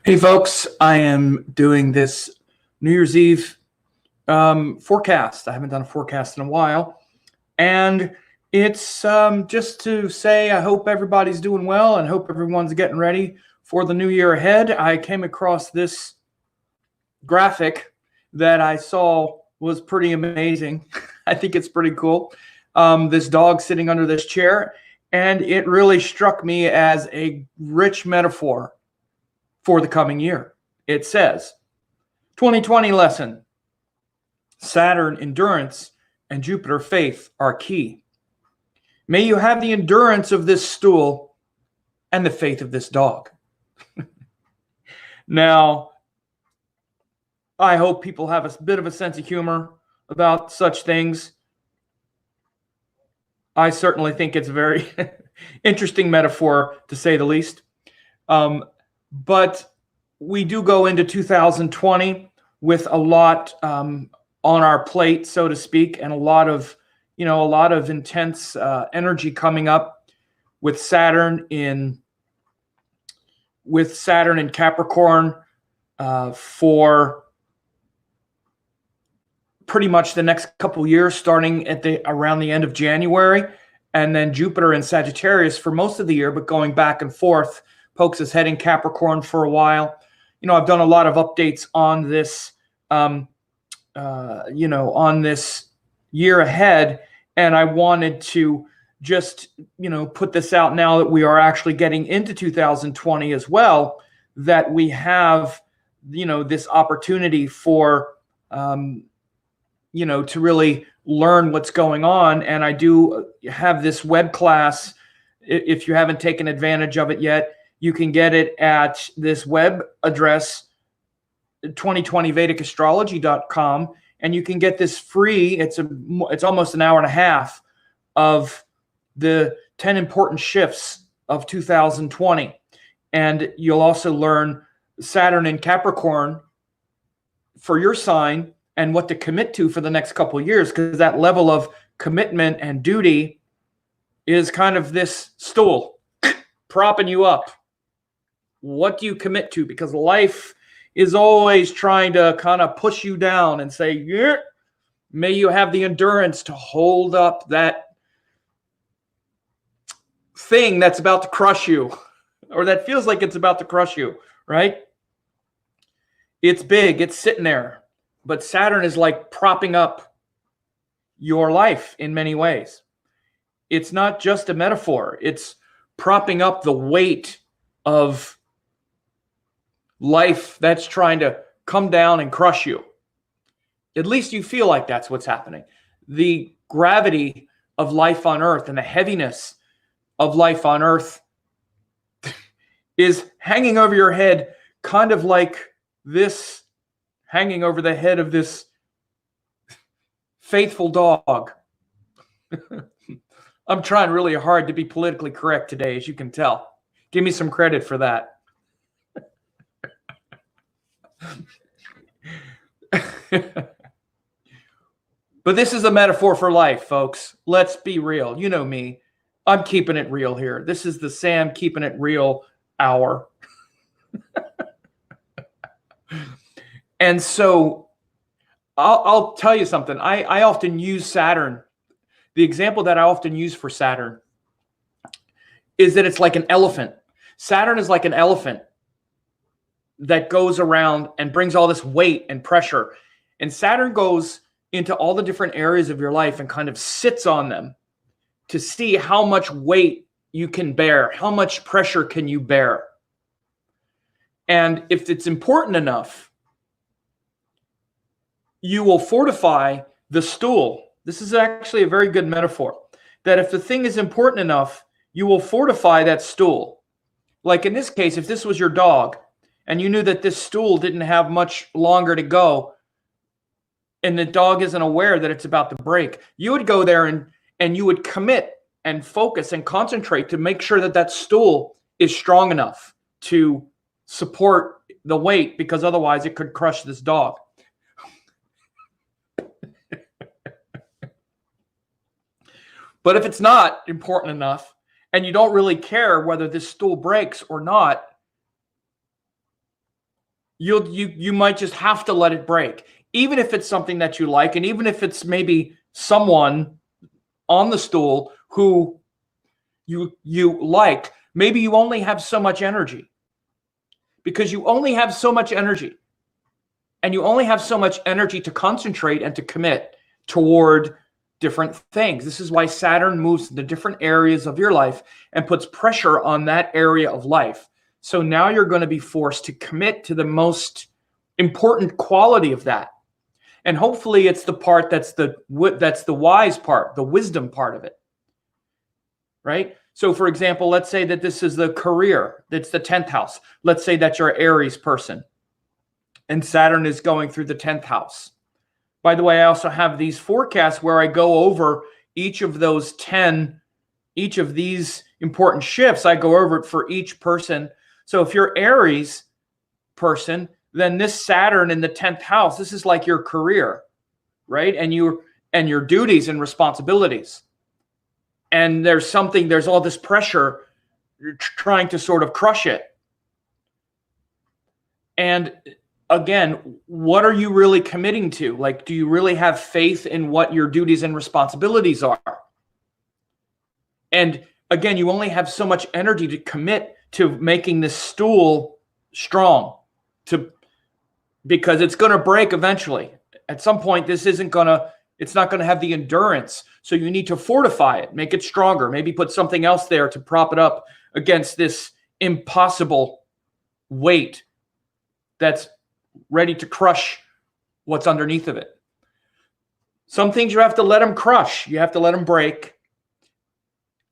Hey folks, I am doing this New Year's Eve forecast. I haven't done a forecast in a while, and it's just to say I hope everybody's doing well and hope everyone's getting ready for the new year ahead. I came across this graphic that I saw was pretty amazing. I think it's pretty cool. This dog sitting under this chair, and it really struck me as a rich metaphor for the coming year. It says, 2020 lesson, Saturn endurance and Jupiter faith are key. May you have the endurance of this stool and the faith of this dog. Now, I hope people have a bit of a sense of humor about such things. I certainly think it's a very interesting metaphor, to say the least. But we do go into 2020 with a lot on our plate, so to speak, and a lot of intense energy coming up with Saturn in Capricorn for pretty much the next couple years, starting at around the end of January, and then Jupiter in Sagittarius for most of the year, but going back and forth. Pokes his head in Capricorn for a while. I've done a lot of updates on this, on this year ahead, and I wanted to just, put this out now that we are actually getting into 2020 as well, that we have, this opportunity for, to really learn what's going on. And I do have this web class. If you haven't taken advantage of it yet, you can get it at this web address, 2020vedicastrology.com, and you can get this free. It's almost an hour and a half of the 10 important shifts of 2020. And you'll also learn Saturn in Capricorn for your sign and what to commit to for the next couple of years, because that level of commitment and duty is kind of this stool propping you up. What do you commit to? Because life is always trying to kind of push you down and say, yeah, may you have the endurance to hold up that thing that's about to crush you, or that feels like it's about to crush you, right? It's big, it's sitting there, but Saturn is like propping up your life in many ways. It's not just a metaphor. It's propping up the weight of life that's trying to come down and crush you. At least you feel like that's what's happening. The gravity of life on Earth and the heaviness of life on Earth is hanging over your head, kind of like this hanging over the head of this faithful dog. I'm trying really hard to be politically correct today, as you can tell. Give me some credit for that. But this is a metaphor for life, folks. Let's be real. You know me. I'm keeping it real here. This is the Sam keeping it real hour. And so I'll tell you something. I often use Saturn. The example that I often use for Saturn is that it's like an elephant. Saturn is like an elephant that goes around and brings all this weight and pressure. And Saturn goes into all the different areas of your life and kind of sits on them to see how much weight you can bear, how much pressure can you bear. And if it's important enough, you will fortify the stool. This is actually a very good metaphor, that if the thing is important enough, you will fortify that stool. Like in this case, if this was your dog and you knew that this stool didn't have much longer to go and the dog isn't aware that it's about to break, you would go there and you would commit and focus and concentrate to make sure that that stool is strong enough to support the weight, because otherwise it could crush this dog. But if it's not important enough and you don't really care whether this stool breaks or not, you might just have to let it break, even if it's something that you like, and even if it's maybe someone on the stool who you like. Maybe you only have so much energy, because you only have so much energy, and you only have so much energy to concentrate and to commit toward different things. This is why Saturn moves into different areas of your life and puts pressure on that area of life. So now you're going to be forced to commit to the most important quality of that. And hopefully it's the part that's the wise part, the wisdom part of it. Right? So for example, let's say that this is the career, that's the 10th house. Let's say that you're an Aries person and Saturn is going through the 10th house. By the way, I also have these forecasts where I go over each of those 10, each of these important shifts. I go over it for each person. So if you're Aries person, then this Saturn in the 10th house, this is like your career, right? And your duties and responsibilities. And there's all this pressure, you're trying to sort of crush it. And again, what are you really committing to? Like, do you really have faith in what your duties and responsibilities are? And again, you only have so much energy to commit to making this stool strong, because it's going to break eventually. At some point, it's not going to have the endurance. So you need to fortify it, make it stronger, maybe put something else there to prop it up against this impossible weight that's ready to crush what's underneath of it. Some things you have to let them crush. You have to let them break.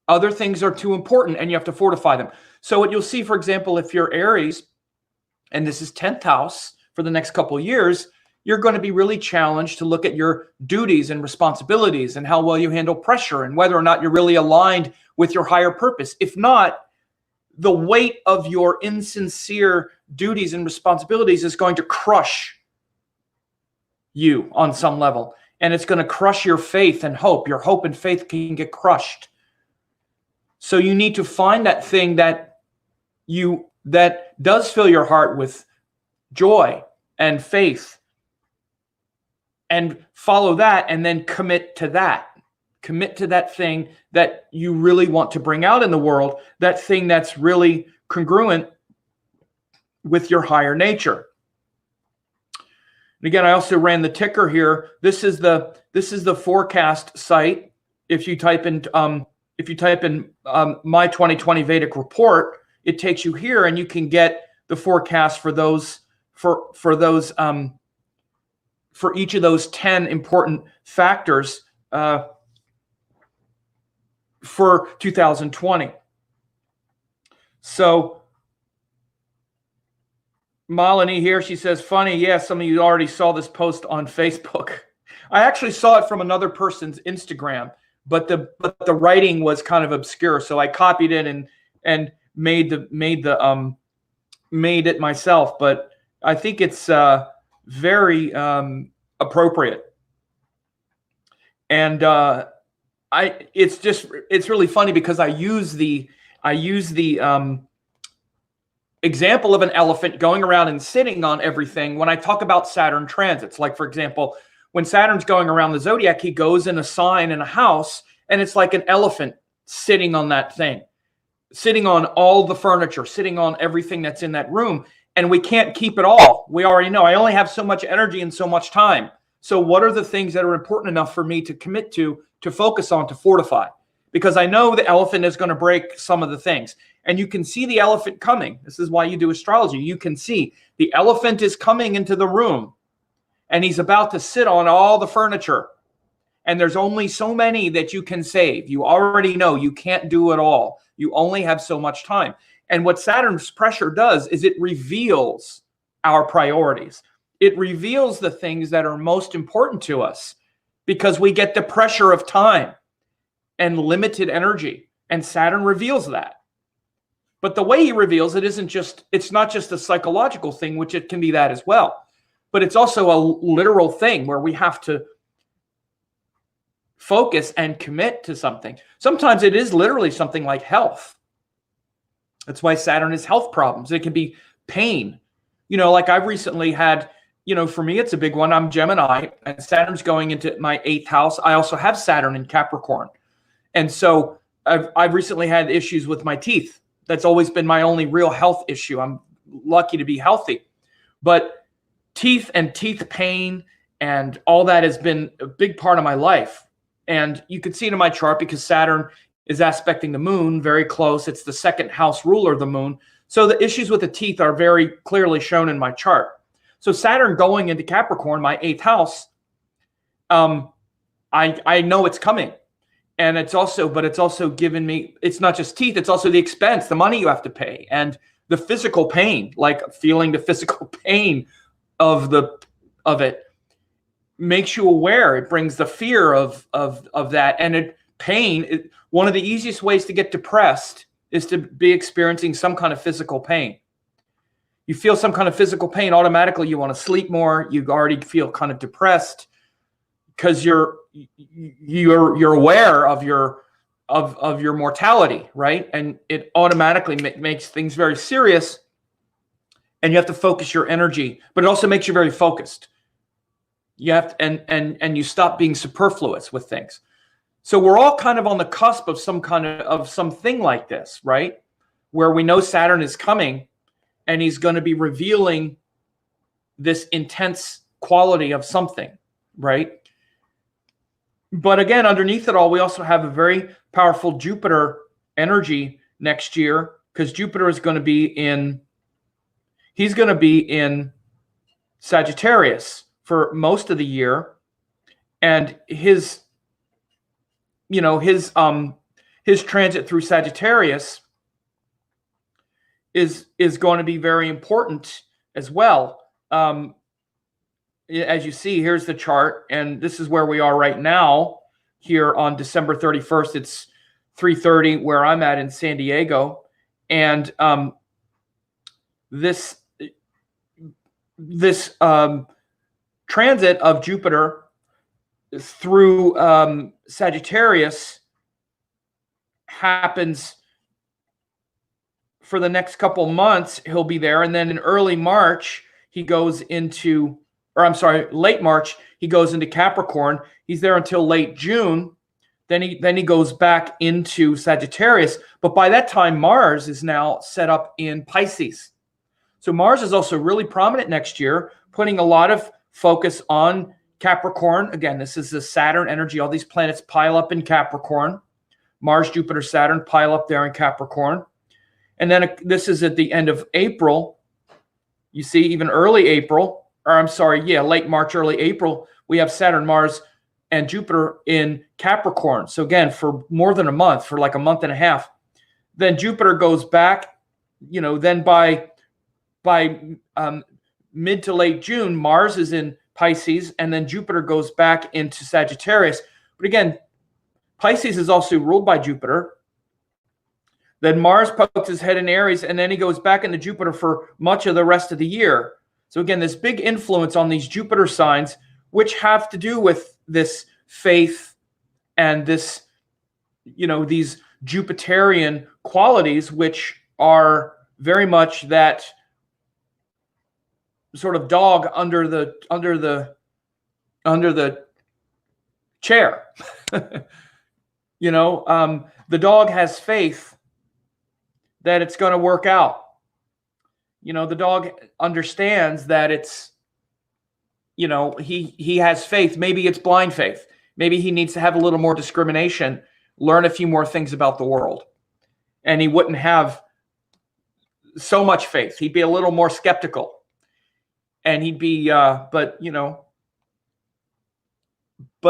Other things are too important and you have to fortify them. So what you'll see, for example, if you're Aries, and this is 10th house for the next couple of years, you're going to be really challenged to look at your duties and responsibilities and how well you handle pressure and whether or not you're really aligned with your higher purpose. If not, the weight of your insincere duties and responsibilities is going to crush you on some level. And it's going to crush your faith and hope. Your hope and faith can get crushed. So you need to find that thing that does fill your heart with joy and faith, and follow that, and then commit to that. Commit to that thing that you really want to bring out in the world, that thing that's really congruent with your higher nature. And again, I also ran the ticker here. This is the forecast site. If you type in my 2020 Vedic report, it takes you here, and you can get the forecast for those for each of those 10 important factors for 2020. So Malini here, she says, funny, yeah, some of you already saw this post on Facebook. I actually saw it from another person's Instagram, but the writing was kind of obscure, so I copied it and made it myself. But I think it's very appropriate, and it's really funny because I use the example of an elephant going around and sitting on everything when I talk about Saturn transits. Like, for example, when Saturn's going around the zodiac, he goes in a sign in a house, and it's like an elephant sitting on that thing, sitting on all the furniture, sitting on everything that's in that room. And we can't keep it all. We already know I only have so much energy and so much time. So what are the things that are important enough for me to commit to focus on, to fortify? Because I know the elephant is going to break some of the things. And you can see the elephant coming. This is why you do astrology. You can see the elephant is coming into the room, and he's about to sit on all the furniture. And there's only so many that you can save. You already know you can't do it all. You only have so much time. And what Saturn's pressure does is it reveals our priorities. It reveals the things that are most important to us, because we get the pressure of time and limited energy. And Saturn reveals that. But the way he reveals it it's not just a psychological thing, which it can be that as well. But it's also a literal thing where we have to focus and commit to something. Sometimes it is literally something like health. That's why Saturn is health problems. It can be pain. Like I've recently had, for me, it's a big one. I'm Gemini and Saturn's going into my 8th house. I also have Saturn in Capricorn. And so I've recently had issues with my teeth. That's always been my only real health issue. I'm lucky to be healthy. But teeth and teeth pain and all that has been a big part of my life. And you can see it in my chart because Saturn is aspecting the moon very close. It's the 2nd house ruler of the moon. So the issues with the teeth are very clearly shown in my chart. So Saturn going into Capricorn, my 8th house, I know it's coming. And it's also given me, it's not just teeth, it's also the expense, the money you have to pay, and the physical pain, like feeling the physical pain of it makes you aware. It brings the fear of that. And one of the easiest ways to get depressed is to be experiencing some kind of physical pain. You feel some kind of physical pain, automatically you want to sleep more. You already feel kind of depressed because you're aware of your mortality, right? And it automatically makes things very serious, and you have to focus your energy. But it also makes you very focused. You have to, and you stop being superfluous with things. So we're all kind of on the cusp of something like this, right? Where we know Saturn is coming, and he's going to be revealing this intense quality of something, right? But again, underneath it all, we also have a very powerful Jupiter energy next year, because Jupiter is going to be in Sagittarius for most of the year. And his transit through Sagittarius is going to be very important as well. As you see, here's the chart, and this is where we are right now here on December 31st. It's 3:30 where I'm at in San Diego. And this transit of Jupiter through Sagittarius happens for the next couple months. He'll be there, and then in early March he goes into, late March he goes into Capricorn. He's there until late June. Then he goes back into Sagittarius. But by that time, Mars is now set up in Pisces. So Mars is also really prominent next year, putting a lot of focus on Capricorn. Again, this is the Saturn energy. All these planets pile up in Capricorn. Mars, Jupiter, Saturn pile up there in Capricorn. And then this is at the end of April. You see, even early April, late March, early April, we have Saturn, Mars, and Jupiter in Capricorn. So again, for more than a month, for like a month and a half. Then Jupiter goes back, then by mid to late June, Mars is in Pisces, and then Jupiter goes back into Sagittarius. But again, Pisces is also ruled by Jupiter. Then Mars pokes his head in Aries, and then he goes back into Jupiter for much of the rest of the year. So again, this big influence on these Jupiter signs, which have to do with this faith and this, these Jupiterian qualities, which are very much that sort of dog under the chair. The dog has faith that it's going to work out. The dog understands that it's, he has faith. Maybe it's blind faith. Maybe he needs to have a little more discrimination, learn a few more things about the world. And he wouldn't have so much faith. He'd be a little more skeptical. And he'd be, but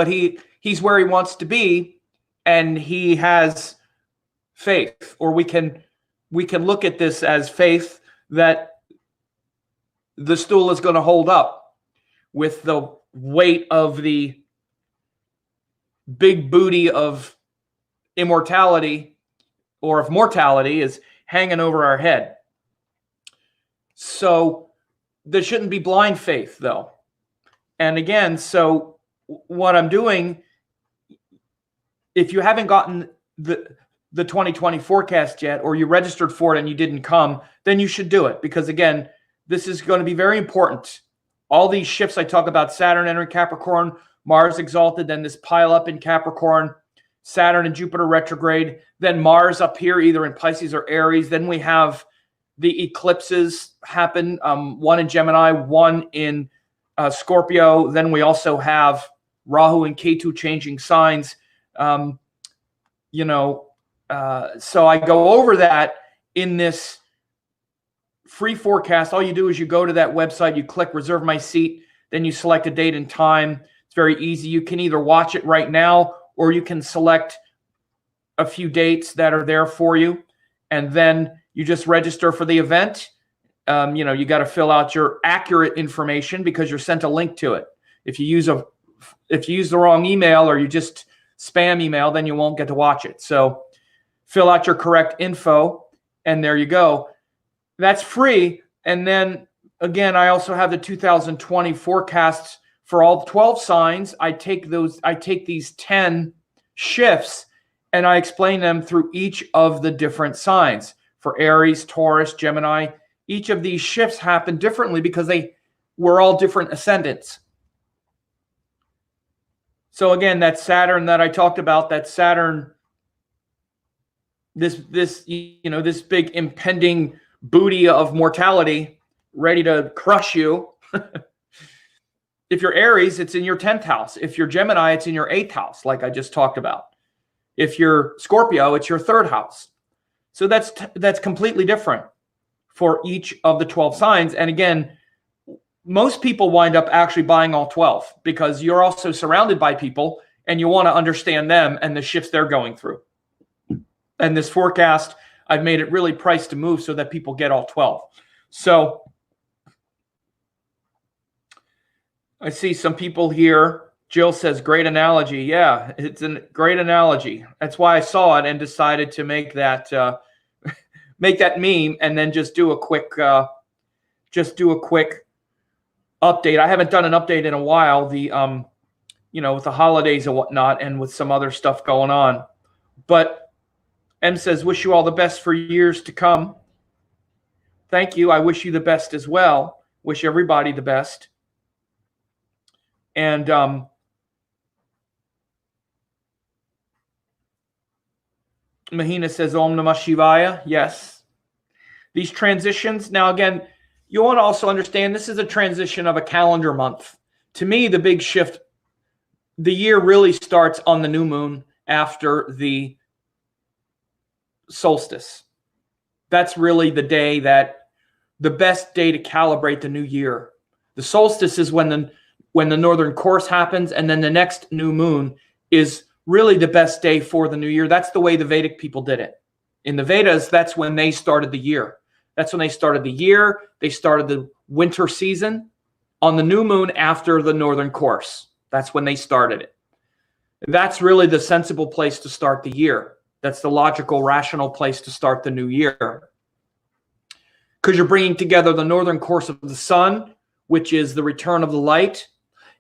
he's where he wants to be, and he has faith. Or we can look at this as faith that the stool is going to hold up with the weight of the big booty of immortality or of mortality is hanging over our head. So there shouldn't be blind faith, though. And again, so what I'm doing, if you haven't gotten the 2020 forecast yet, or you registered for it and you didn't come, then you should do it. Because again, this is going to be very important. All these shifts I talk about, Saturn entering Capricorn, Mars exalted, then this pile up in Capricorn, Saturn and Jupiter retrograde, then Mars up here either in Pisces or Aries. Then we have the eclipses happen, one in Gemini, one in Scorpio. Then we also have Rahu and Ketu changing signs. So I go over that in this free forecast. All you do is you go to that website, you click reserve my seat, then you select a date and time. It's very easy. You can either watch it right now or you can select a few dates that are there for you. And then you just register for the event. You got to fill out your accurate information because you're sent a link to it. If you use the wrong email or you just spam email, then you won't get to watch it. So fill out your correct info and there you go. That's free. And then again, I also have the 2020 forecasts for all 12 signs. I take these 10 shifts and I explain them through each of the different signs. For Aries, Taurus, Gemini, each of these shifts happen differently because they were all different ascendants. So again, that Saturn that I talked about, that Saturn, this big impending booty of mortality ready to crush you. If you're Aries, it's in your 10th house. If you're Gemini, it's in your 8th house, like I just talked about. If you're Scorpio, it's your 3rd house. So that's completely different for each of the 12 signs. And again, most people wind up actually buying all 12 because you're also surrounded by people and you want to understand them and the shifts they're going through. And this forecast, I've made it really priced to move so that people get all 12. So I see some people here. Jill says, great analogy. Yeah, it's a great analogy. That's why I saw it and decided to make that meme and then just do a quick update. I haven't done an update in a while, with the holidays and whatnot and with some other stuff going on. But M says, wish you all the best for years to come. Thank you. I wish you the best as well. Wish everybody the best. And Mahina says, Om Namah Shivaya. Yes. These transitions. Now, again, you want to also understand this is a transition of a calendar month. To me, the big shift, the year really starts on the new moon after the solstice. That's really the best day to calibrate the new year. The solstice is when the northern course happens, and then the next new moon is really the best day for the new year. That's the way the Vedic people did it. In the Vedas, that's when they started the year. That's when they started the year. They started the winter season on the new moon after the northern course. That's when they started it. That's really the sensible place to start the year. That's the logical, rational place to start the new year. Because you're bringing together the northern course of the sun, which is the return of the light,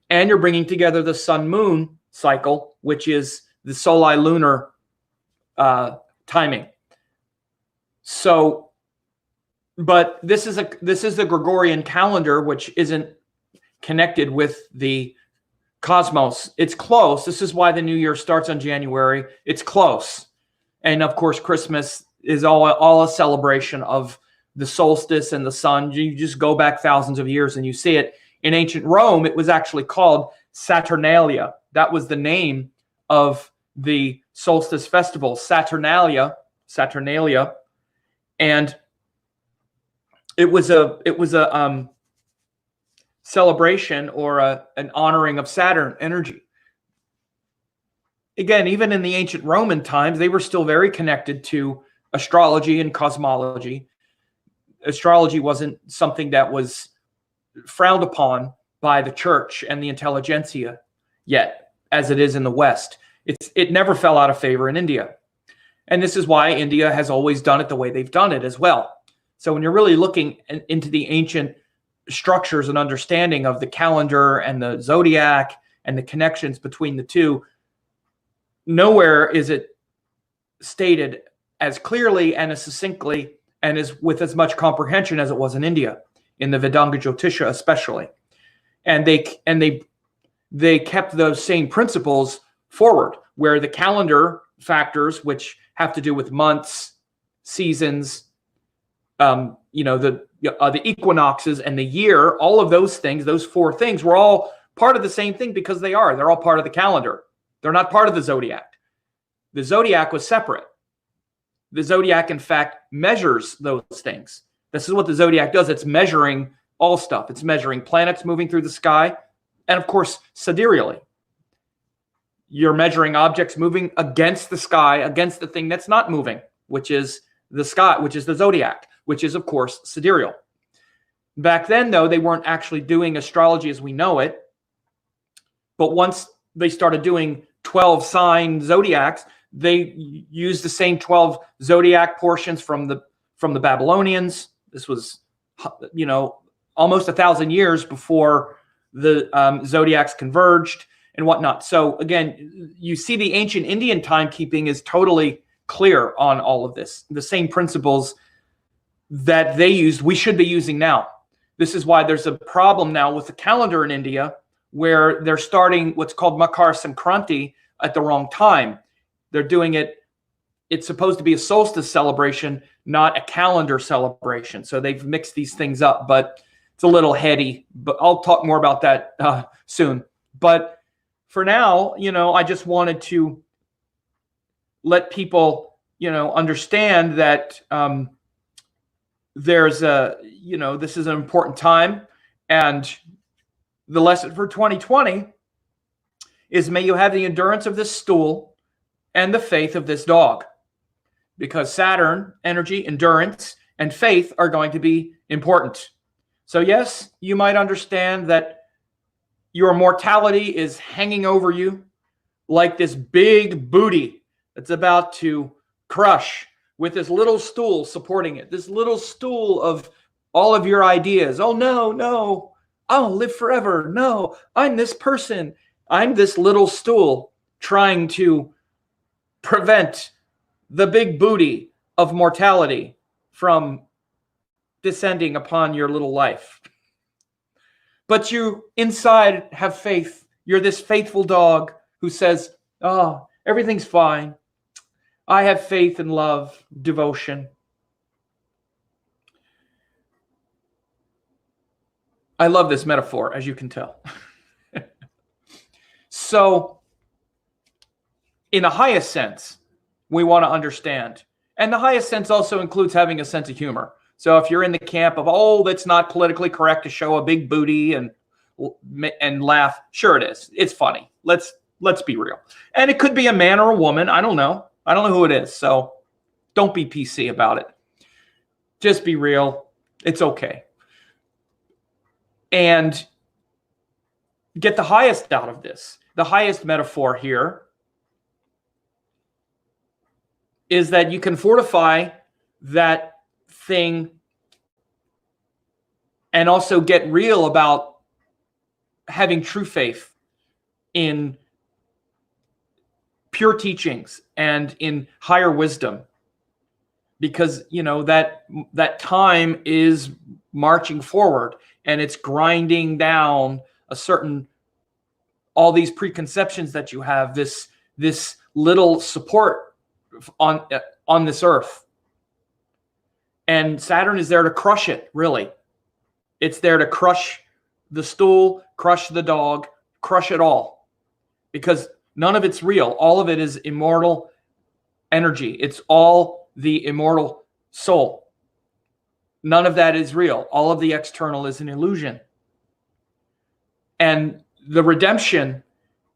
and you're bringing together the sun-moon cycle, which is the soli-lunar timing. So, but this is the Gregorian calendar, which isn't connected with the cosmos. It's close. This is why the new year starts on January. It's close. And of course, Christmas is all a celebration of the solstice and the sun. You just go back thousands of years and you see it. In ancient Rome, it was actually called Saturnalia. That was the name of the solstice festival, Saturnalia, and it was a celebration or an honoring of Saturn energy. Again, even in the ancient Roman times, they were still very connected to astrology and cosmology. Astrology wasn't something that was frowned upon by the church and the intelligentsia yet, as it is in the West. It never fell out of favor in India. And this is why India has always done it the way they've done it as well. So when you're really looking into the ancient structures and understanding of the calendar and the zodiac and the connections between the two, nowhere is it stated as clearly and as succinctly and with as much comprehension as it was in India. in the Vedanga Jyotisha especially. And they kept those same principles forward, where the calendar factors, which have to do with months, seasons, the equinoxes and the year, all of those things, those four things were all part of the same thing because they're all part of the calendar. They're not part of the zodiac. The zodiac was separate. The zodiac, in fact, measures those things. This is what the zodiac does. It's measuring all stuff. It's measuring planets moving through the sky. And of course, sidereally, you're measuring objects moving against the sky, against the thing that's not moving, which is the sky, which is the zodiac, which is, of course, sidereal. Back then, though, they weren't actually doing astrology as we know it. But once they started doing 12 sign zodiacs, they used the same 12 zodiac portions from the Babylonians. This was, almost 1,000 years before the zodiacs converged and whatnot. So again, you see the ancient Indian timekeeping is totally clear on all of this. The same principles that they used, we should be using now. This is why there's a problem now with the calendar in India, where they're starting what's called Makar Sankranti at the wrong time. They're doing it, it's supposed to be a solstice celebration, not a calendar celebration. So they've mixed these things up, but it's a little heady. But I'll talk more about that soon. But for now, I just wanted to let people, understand that there's this is an important time. And the lesson for 2020 is, may you have the endurance of this stool and the faith of this dog. Because Saturn, energy, endurance, and faith are going to be important. So yes, you might understand that your mortality is hanging over you like this big booty that's about to crush, with this little stool supporting it, this little stool of all of your ideas. Oh, no, I'll live forever. No, I'm this person. I'm this little stool trying to prevent the big booty of mortality from descending upon your little life. But you inside have faith. You're this faithful dog who says, oh, everything's fine. I have faith and love, devotion. I love this metaphor, as you can tell. So, in the highest sense, we want to understand. And the highest sense also includes having a sense of humor. So if you're in the camp of, oh, that's not politically correct to show a big booty and laugh, sure it is. It's funny. Let's be real. And it could be a man or a woman. I don't know. I don't know who it is. So don't be PC about it. Just be real. It's okay. And get the highest out of this. The highest metaphor here is that you can fortify that thing and also get real about having true faith in pure teachings and in higher wisdom, because that time is marching forward and it's grinding down all these preconceptions that you have, this little support on this earth. And Saturn is there to crush it, really. It's there to crush the stool, crush the dog, crush it all. Because none of it's real. All of it is immortal energy. It's all the immortal soul. None of that is real. All of the external is an illusion. And the redemption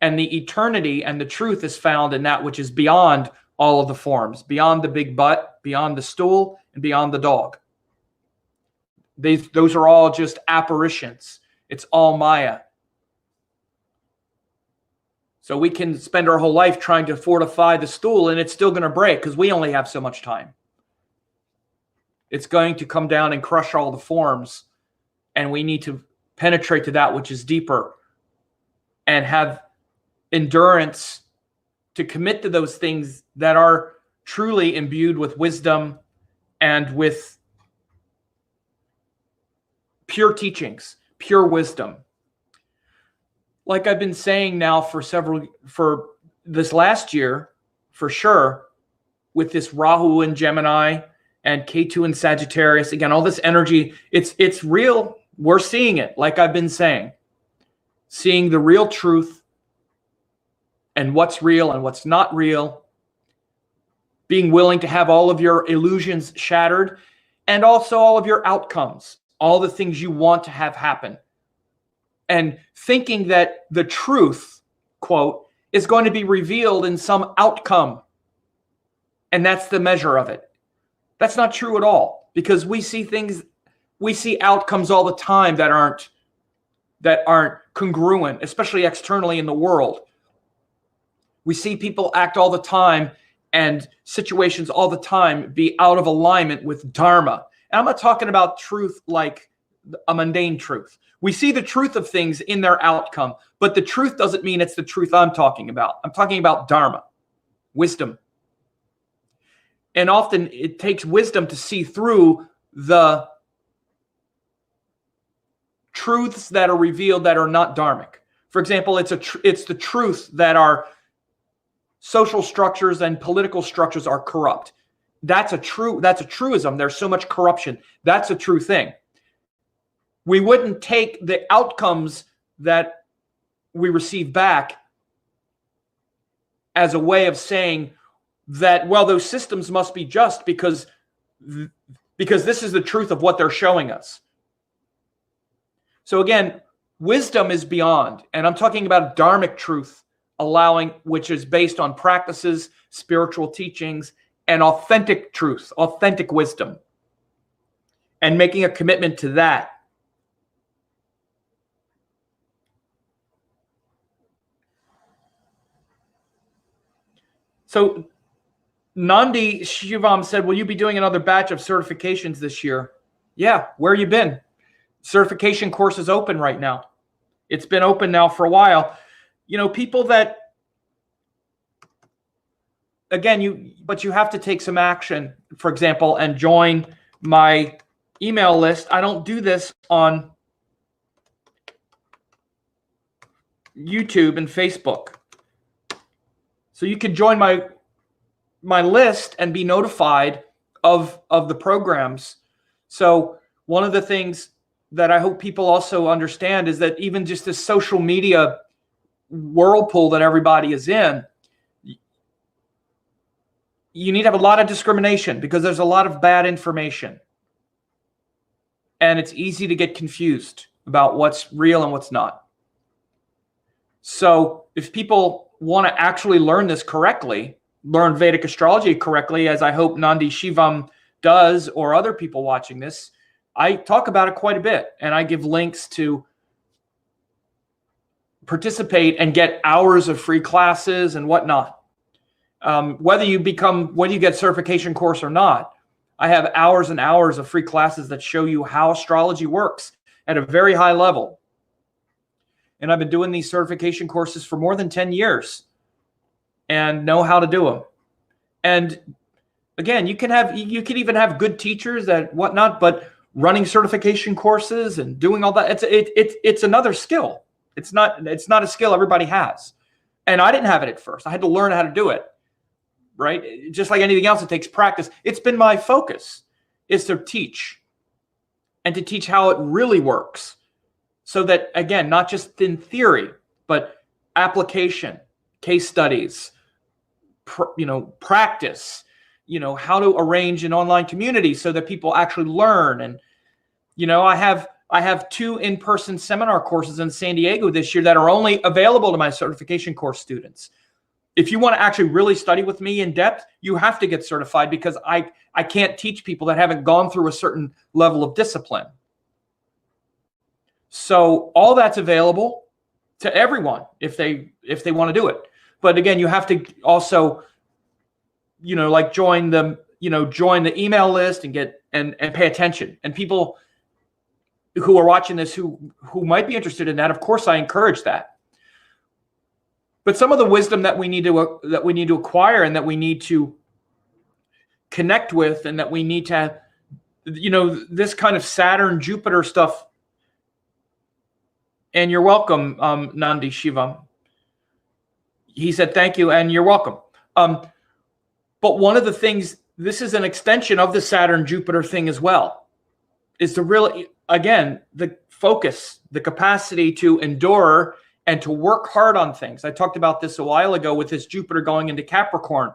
and the eternity and the truth is found in that which is beyond all of the forms, beyond the big butt, beyond the stool, and beyond the dog. Those are all just apparitions. It's all Maya. So we can spend our whole life trying to fortify the stool and it's still going to break because we only have so much time. It's going to come down and crush all the forms, and we need to penetrate to that which is deeper and have endurance to commit to those things that are truly imbued with wisdom and with pure teachings, pure wisdom. Like I've been saying now for this last year, for sure, with this Rahu in Gemini and Ketu in Sagittarius, again, all this energy, it's real. We're seeing it, like I've been saying, seeing the real truth and what's real and what's not real, being willing to have all of your illusions shattered, and also all of your outcomes, all the things you want to have happen. And thinking that the truth, quote, is going to be revealed in some outcome. And that's the measure of it. That's not true at all, because we see outcomes all the time that aren't congruent, especially externally in the world. We see people act all the time and situations all the time be out of alignment with Dharma. And I'm not talking about truth like a mundane truth. We see the truth of things in their outcome, but the truth doesn't mean it's the truth I'm talking about. I'm talking about Dharma, wisdom. And often it takes wisdom to see through the truths that are revealed that are not dharmic. For example, it's the truth that our social structures and political structures are corrupt. That's a truism. There's so much corruption. That's a true thing. We wouldn't take the outcomes that we receive back as a way of saying that, well, those systems must be just because this is the truth of what they're showing us. So again, wisdom is beyond, and I'm talking about dharmic truth, which is based on practices, spiritual teachings, and authentic truth, authentic wisdom, and making a commitment to that. So Nandi Shivam said, will you be doing another batch of certifications this year? Yeah, where you been? Certification course is open right now. It's been open now for a while. People that, again, but you have to take some action, for example, and join my email list. I don't do this on YouTube and Facebook. So you can join my list and be notified of the programs. So one of the things that I hope people also understand is that even just this social media whirlpool that everybody is in, you need to have a lot of discrimination because there's a lot of bad information. And it's easy to get confused about what's real and what's not. So if people want to actually learn this correctly, learn Vedic astrology correctly, as I hope Nandi Shivam does, or other people watching this, I talk about it quite a bit, and I give links to participate and get hours of free classes and whatnot. Whether you get certification course or not, I have hours and hours of free classes that show you how astrology works at a very high level. And I've been doing these certification courses for more than 10 years and know how to do them. And again, you can even have good teachers and whatnot, but running certification courses and doing all that, it's another skill. It's not a skill everybody has. And I didn't have it at first. I had to learn how to do it, right? Just like anything else, it takes practice. It's been my focus is to teach and to teach how it really works. So that, again, not just in theory, but application, case studies, practice, how to arrange an online community so that people actually learn. And, I have 2 in-person seminar courses in San Diego this year that are only available to my certification course students. If you want to actually really study with me in depth, you have to get certified because I can't teach people that haven't gone through a certain level of discipline. So all that's available to everyone if they want to do it. But again, you have to also, join the email list and pay attention. And people who are watching this who might be interested in that, of course, I encourage that. But some of the wisdom that we need to acquire and that we need to connect with and that we need to, this kind of Saturn, Jupiter stuff And you're welcome, Nandi Shivam. He said, thank you, and you're welcome. But one of the things, this is an extension of the Saturn-Jupiter thing as well, is to really, again, the focus, the capacity to endure and to work hard on things. I talked about this a while ago with this Jupiter going into Capricorn.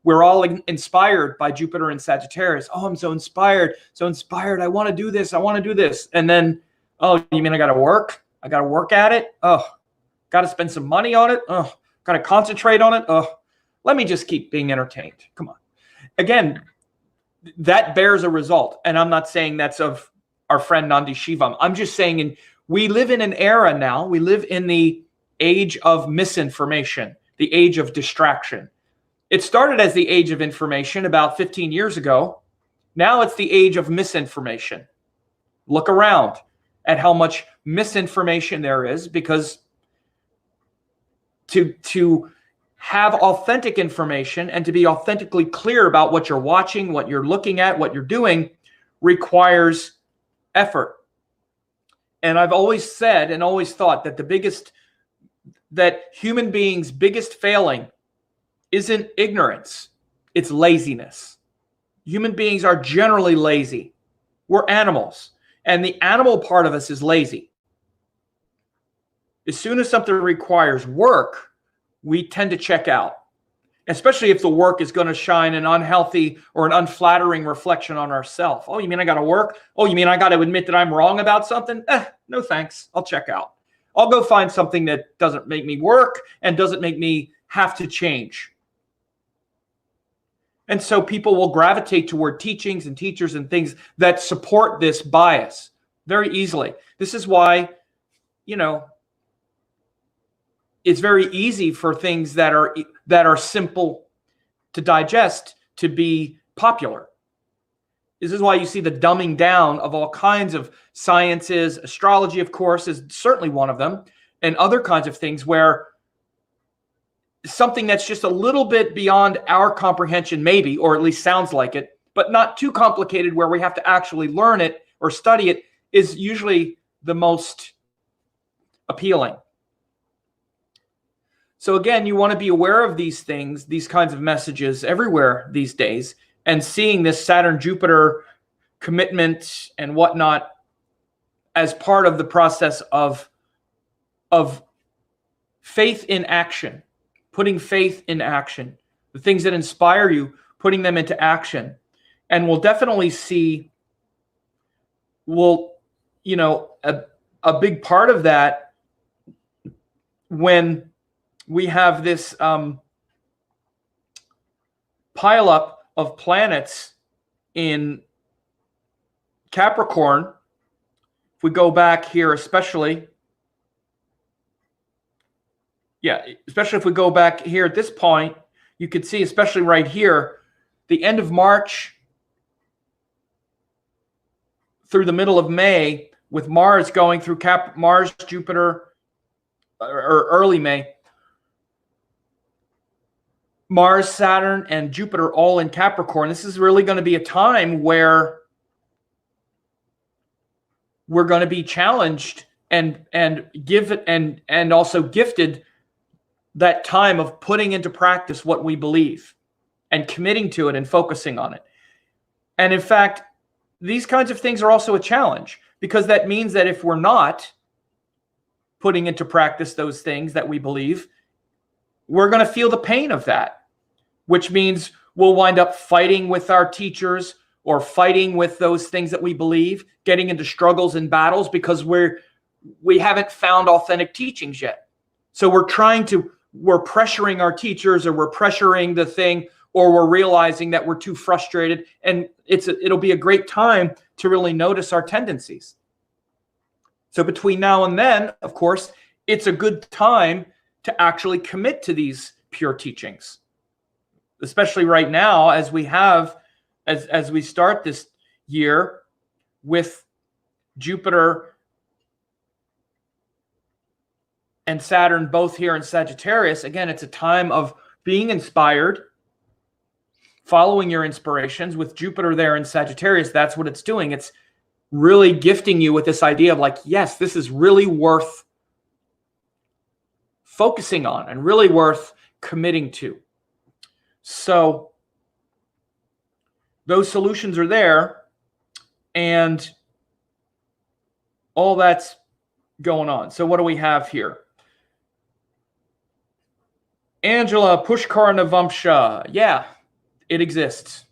We're all inspired by Jupiter and Sagittarius. Oh, I'm so inspired, so inspired. I want to do this. I want to do this. And then, oh, you mean I got to work? I got to work at it? Oh, got to spend some money on it? Oh, got to concentrate on it? Oh, let me just keep being entertained. Come on. Again, that bears a result. And I'm not saying that's of our friend Nandi Shivam. I'm just saying we live in an era now. We live in the age of misinformation, the age of distraction. It started as the age of information about 15 years ago. Now it's the age of misinformation. Look around at how much misinformation there is, because to have authentic information and to be authentically clear about what you're watching, what you're looking at, what you're doing requires effort. And I've always said and always thought that human beings' biggest failing isn't ignorance, it's laziness. Human beings are generally lazy. We're animals, and the animal part of us is lazy. As soon as something requires work, we tend to check out, especially if the work is going to shine an unhealthy or an unflattering reflection on ourselves. Oh, you mean I got to work? Oh, you mean I got to admit that I'm wrong about something? No thanks. I'll check out. I'll go find something that doesn't make me work and doesn't make me have to change. And so people will gravitate toward teachings and teachers and things that support this bias very easily. This is why, it's very easy for things that are simple to digest to be popular. This is why you see the dumbing down of all kinds of sciences. Astrology, of course, is certainly one of them, and other kinds of things where something that's just a little bit beyond our comprehension, maybe, or at least sounds like it, but not too complicated where we have to actually learn it or study it, is usually the most appealing. So again, you want to be aware of these things, these kinds of messages everywhere these days, and seeing this Saturn-Jupiter commitment and whatnot as part of the process of faith in action, putting faith in action, the things that inspire you, putting them into action. And we'll definitely see, a big part of that when we have this pile up of planets in Capricorn. If we go back here, especially if we go back here at this point, you could see, especially right here, the end of March through the middle of May, with Mars going through Mars, Jupiter, or early May, Mars, Saturn, and Jupiter all in Capricorn. This is really going to be a time where we're going to be challenged and also gifted that time of putting into practice what we believe and committing to it and focusing on it. And in fact, these kinds of things are also a challenge, because that means that if we're not putting into practice those things that we believe, we're going to feel the pain of that, which means we'll wind up fighting with our teachers or fighting with those things that we believe, getting into struggles and battles because we haven't found authentic teachings yet. So we're pressuring our teachers, or we're pressuring the thing, or we're realizing that we're too frustrated. And it'll be a great time to really notice our tendencies. So between now and then, of course, it's a good time to actually commit to these pure teachings, especially right now as we start this year with Jupiter and Saturn both here in Sagittarius. Again, it's a time of being inspired, following your inspirations. With Jupiter there in Sagittarius, that's what it's doing. It's really gifting you with this idea of like, yes, this is really worth focusing on and really worth committing to. So those solutions are there, and all that's going on. So what do we have here? Angela, Pushkar navamsa. Yeah, it exists.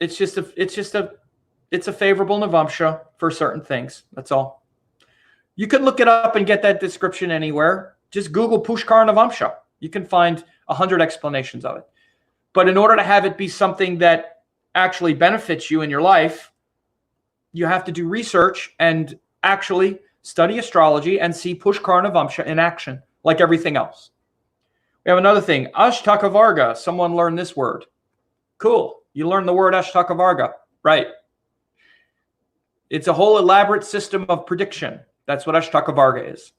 It's a favorable navamsa for certain things. That's all. You can look it up and get that description anywhere. Just Google Pushkar navamsa. You can find 100 explanations of it. But in order to have it be something that actually benefits you in your life, you have to do research and actually study astrology and see Pushkar navamsa in action, like everything else. We have another thing, Ashtakavarga. Someone learned this word. Cool. You learned the word Ashtakavarga, right? It's a whole elaborate system of prediction. That's what Ashtakavarga is.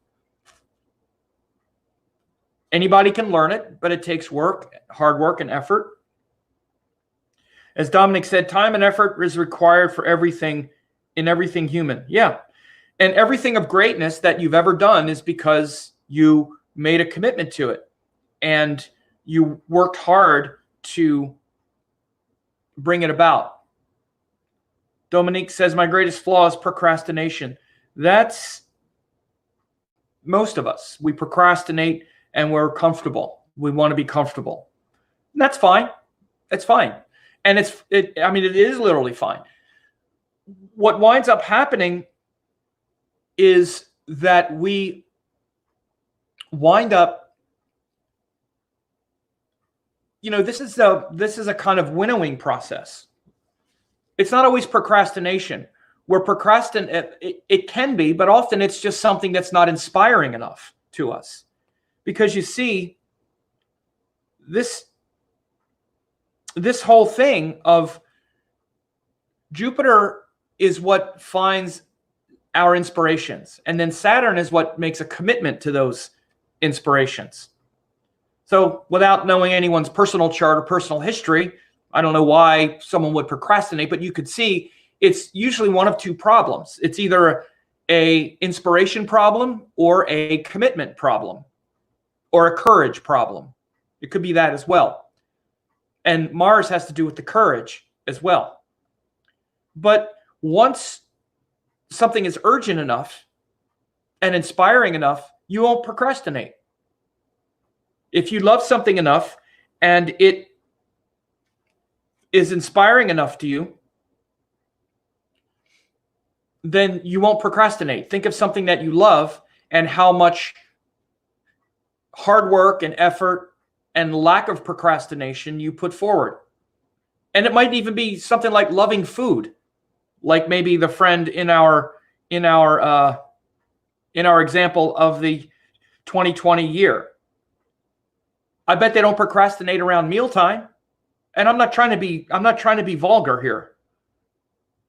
Anybody can learn it, but it takes work, hard work, and effort. As Dominic said, time and effort is required for everything in everything human. Yeah. And everything of greatness that you've ever done is because you made a commitment to it and you worked hard to bring it about. Dominique says, my greatest flaw is procrastination. That's most of us. We procrastinate and we're comfortable. We want to be comfortable. And that's fine. It's fine. And it is literally fine. What winds up happening is that we wind up, this is a kind of winnowing process. It's not always procrastination. Where it can be, but often it's just something that's not inspiring enough to us. Because you see, this whole thing of Jupiter is what finds our inspirations. And then Saturn is what makes a commitment to those inspirations. So without knowing anyone's personal chart or personal history, I don't know why someone would procrastinate, but you could see it's usually one of two problems. It's either a inspiration problem or a commitment problem or a courage problem. It could be that as well. And Mars has to do with the courage as well. But once something is urgent enough and inspiring enough, you won't procrastinate. If you love something enough and it is inspiring enough to you, then you won't procrastinate. Think of something that you love and how much hard work and effort and lack of procrastination you put forward. And it might even be something like loving food, like maybe the friend in our example of the 2020 year. I bet they don't procrastinate around mealtime. And I'm not trying to be vulgar here.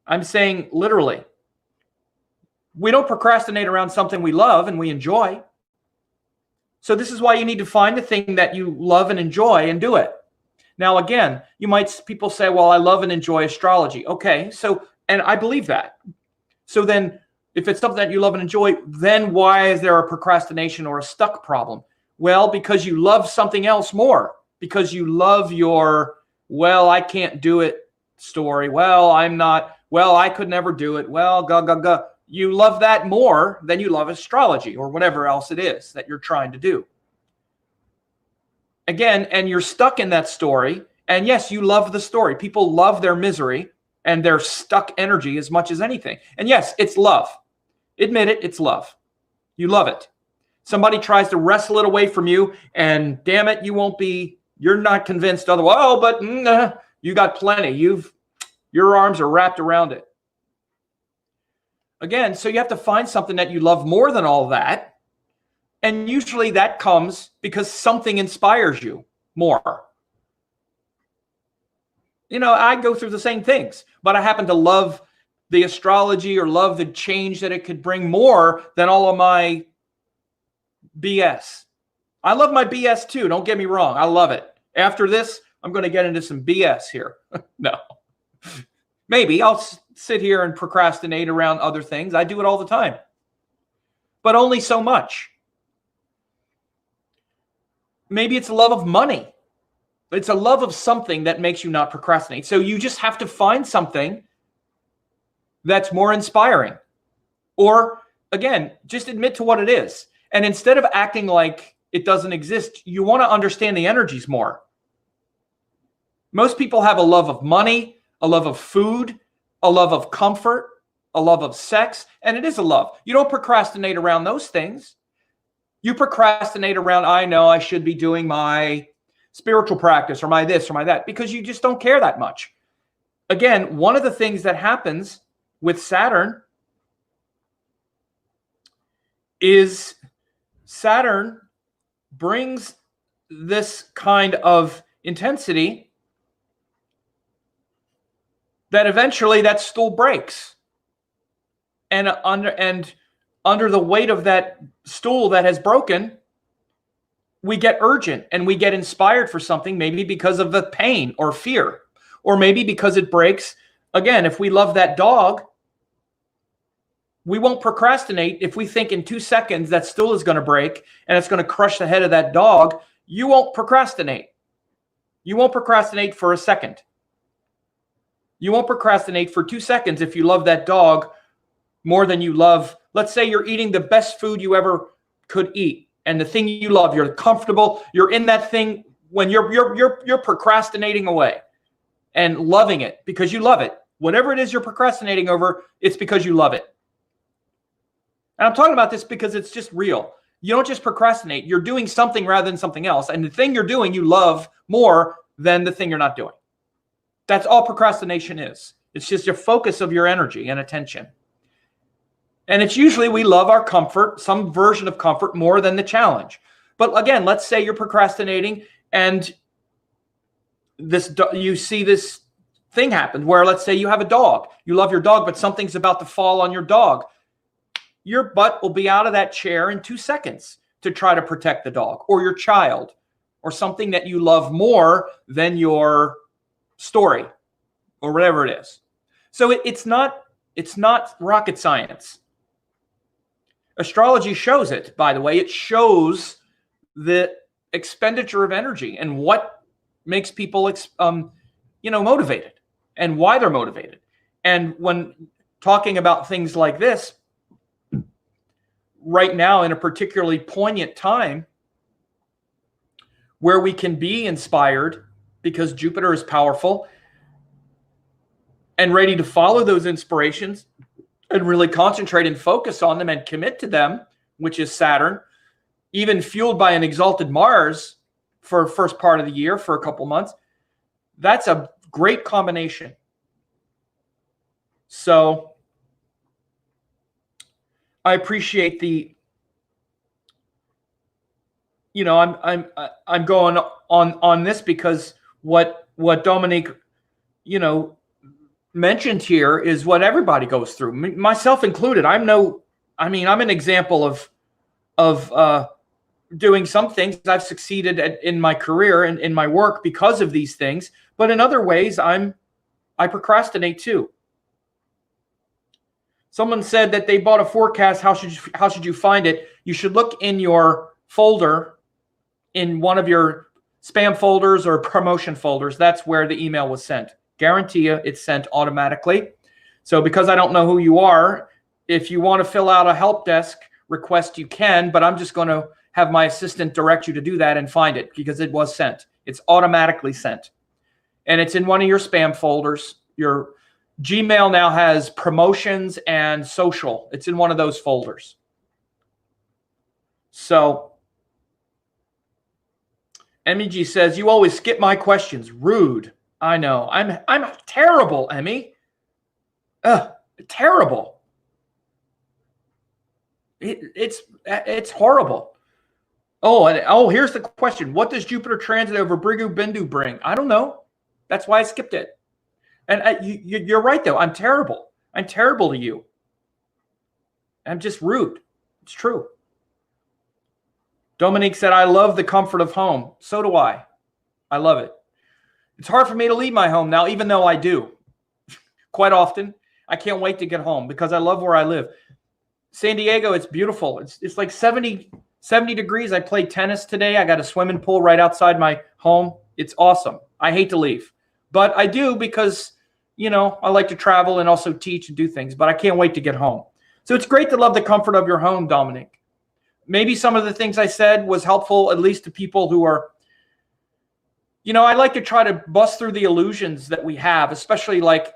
I'm saying literally. We don't procrastinate around something we love and we enjoy. So this is why you need to find the thing that you love and enjoy and do it. Now, again, people say, well, I love and enjoy astrology. Okay, so, and I believe that. So then if it's something that you love and enjoy, then why is there a procrastination or a stuck problem? Well, because you love something else more. Because you love your, well, I can't do it story. Well, I could never do it. Well, you love that more than you love astrology or whatever else it is that you're trying to do. Again, and you're stuck in that story. And yes, you love the story. People love their misery and their stuck energy as much as anything. And yes, it's love. Admit it, it's love. You love it. Somebody tries to wrestle it away from you and damn it, you're not convinced otherwise. Oh, but you got plenty. Your arms are wrapped around it. Again, so you have to find something that you love more than all that. And usually that comes because something inspires you more. I go through the same things, but I happen to love the astrology or love the change that it could bring more than all of my BS. I love my BS too. Don't get me wrong. I love it. After this, I'm going to get into some BS here. No. Maybe I'll sit here and procrastinate around other things. I do it all the time. But only so much. maybe it's a love of money. It's a love of something that makes you not procrastinate. So you just have to find something that's more inspiring. Or again, just admit to what it is. And instead of acting like it doesn't exist, you want to understand the energies more. Most people have a love of money, a love of food, a love of comfort, a love of sex, and it is a love. You don't procrastinate around those things. You procrastinate around, I know I should be doing my spiritual practice or my this or my that, because you just don't care that much. Again, one of the things that happens with Saturn is Saturn brings this kind of intensity that eventually that stool breaks. And under the weight of that stool that has broken, we get urgent and we get inspired for something, maybe because of the pain or fear, or maybe because it breaks. Again, if we love that dog, we won't procrastinate if we think in 2 seconds that stool is going to break and it's going to crush the head of that dog. You won't procrastinate. You won't procrastinate for a second. You won't procrastinate for 2 seconds if you love that dog more than you love. Let's say you're eating the best food you ever could eat, and the thing you love, you're comfortable, you're in that thing when you're procrastinating away and loving it because you love it. Whatever it is you're procrastinating over, it's because you love it. And I'm talking about this because it's just real. You don't just procrastinate. You're doing something rather than something else. And the thing you're doing, you love more than the thing you're not doing. That's all procrastination is. It's just your focus of your energy and attention. And it's usually we love our comfort, some version of comfort, more than the challenge. But again, let's say you're procrastinating and you see this thing happen where, let's say you have a dog. You love your dog, but something's about to fall on your dog. Your butt will be out of that chair in 2 seconds to try to protect the dog or your child or something that you love more than your story or whatever it is. So it's not rocket science. Astrology shows it, by the way. It shows the expenditure of energy and what makes people motivated and why they're motivated. And when talking about things like this, right now in a particularly poignant time where we can be inspired because Jupiter is powerful and ready to follow those inspirations and really concentrate and focus on them and commit to them, which is Saturn, even fueled by an exalted Mars for first part of the year for a couple months. That's a great combination. So I appreciate I'm going on this because what Dominique, mentioned here is what everybody goes through, myself included. I'm an example of doing some things. I've succeeded in my career and in my work because of these things, but in other ways, I procrastinate too. Someone said that they bought a forecast. How should you find it? You should look in your folder, in one of your spam folders or promotion folders. That's where the email was sent. Guarantee you it's sent automatically. So because I don't know who you are, if you want to fill out a help desk request, you can, but I'm just going to have my assistant direct you to do that and find it because it was sent. It's automatically sent. And it's in one of your spam folders. Your Gmail now has promotions and social. It's in one of those folders. So MEG says, you always skip my questions. Rude. I know. I'm terrible, Emmy. Terrible. It's horrible. Here's the question. What does Jupiter transit over Brigu Bindu bring? I don't know. That's why I skipped it. And you're right, though. I'm terrible. I'm terrible to you. I'm just rude. It's true. Dominique said, I love the comfort of home. So do I. I love it. It's hard for me to leave my home now, even though I do. Quite often, I can't wait to get home because I love where I live. San Diego, it's beautiful. It's like 70 70 degrees. I played tennis today. I got a swimming pool right outside my home. It's awesome. I hate to leave, but I do because, you know, I like to travel and also teach and do things, but I can't wait to get home. So it's great to love the comfort of your home, Dominic. Maybe some of the things I said was helpful, at least to people who are, you know, I like to try to bust through the illusions that we have, especially like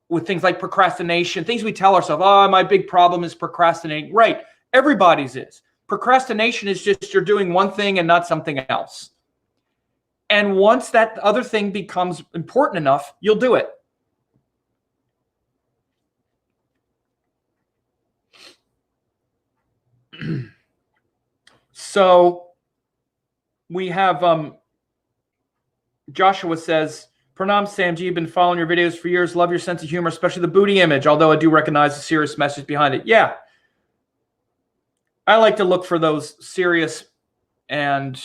with things like procrastination, things we tell ourselves, oh, my big problem is procrastinating. Right. Everybody's is. Procrastination is just you're doing one thing and not something else. And once that other thing becomes important enough, you'll do it. So we have Joshua says, Pranam Samji, you've been following your videos for years. Love your sense of humor, especially the booty image, although I do recognize the serious message behind it. Yeah. I like to look for those serious and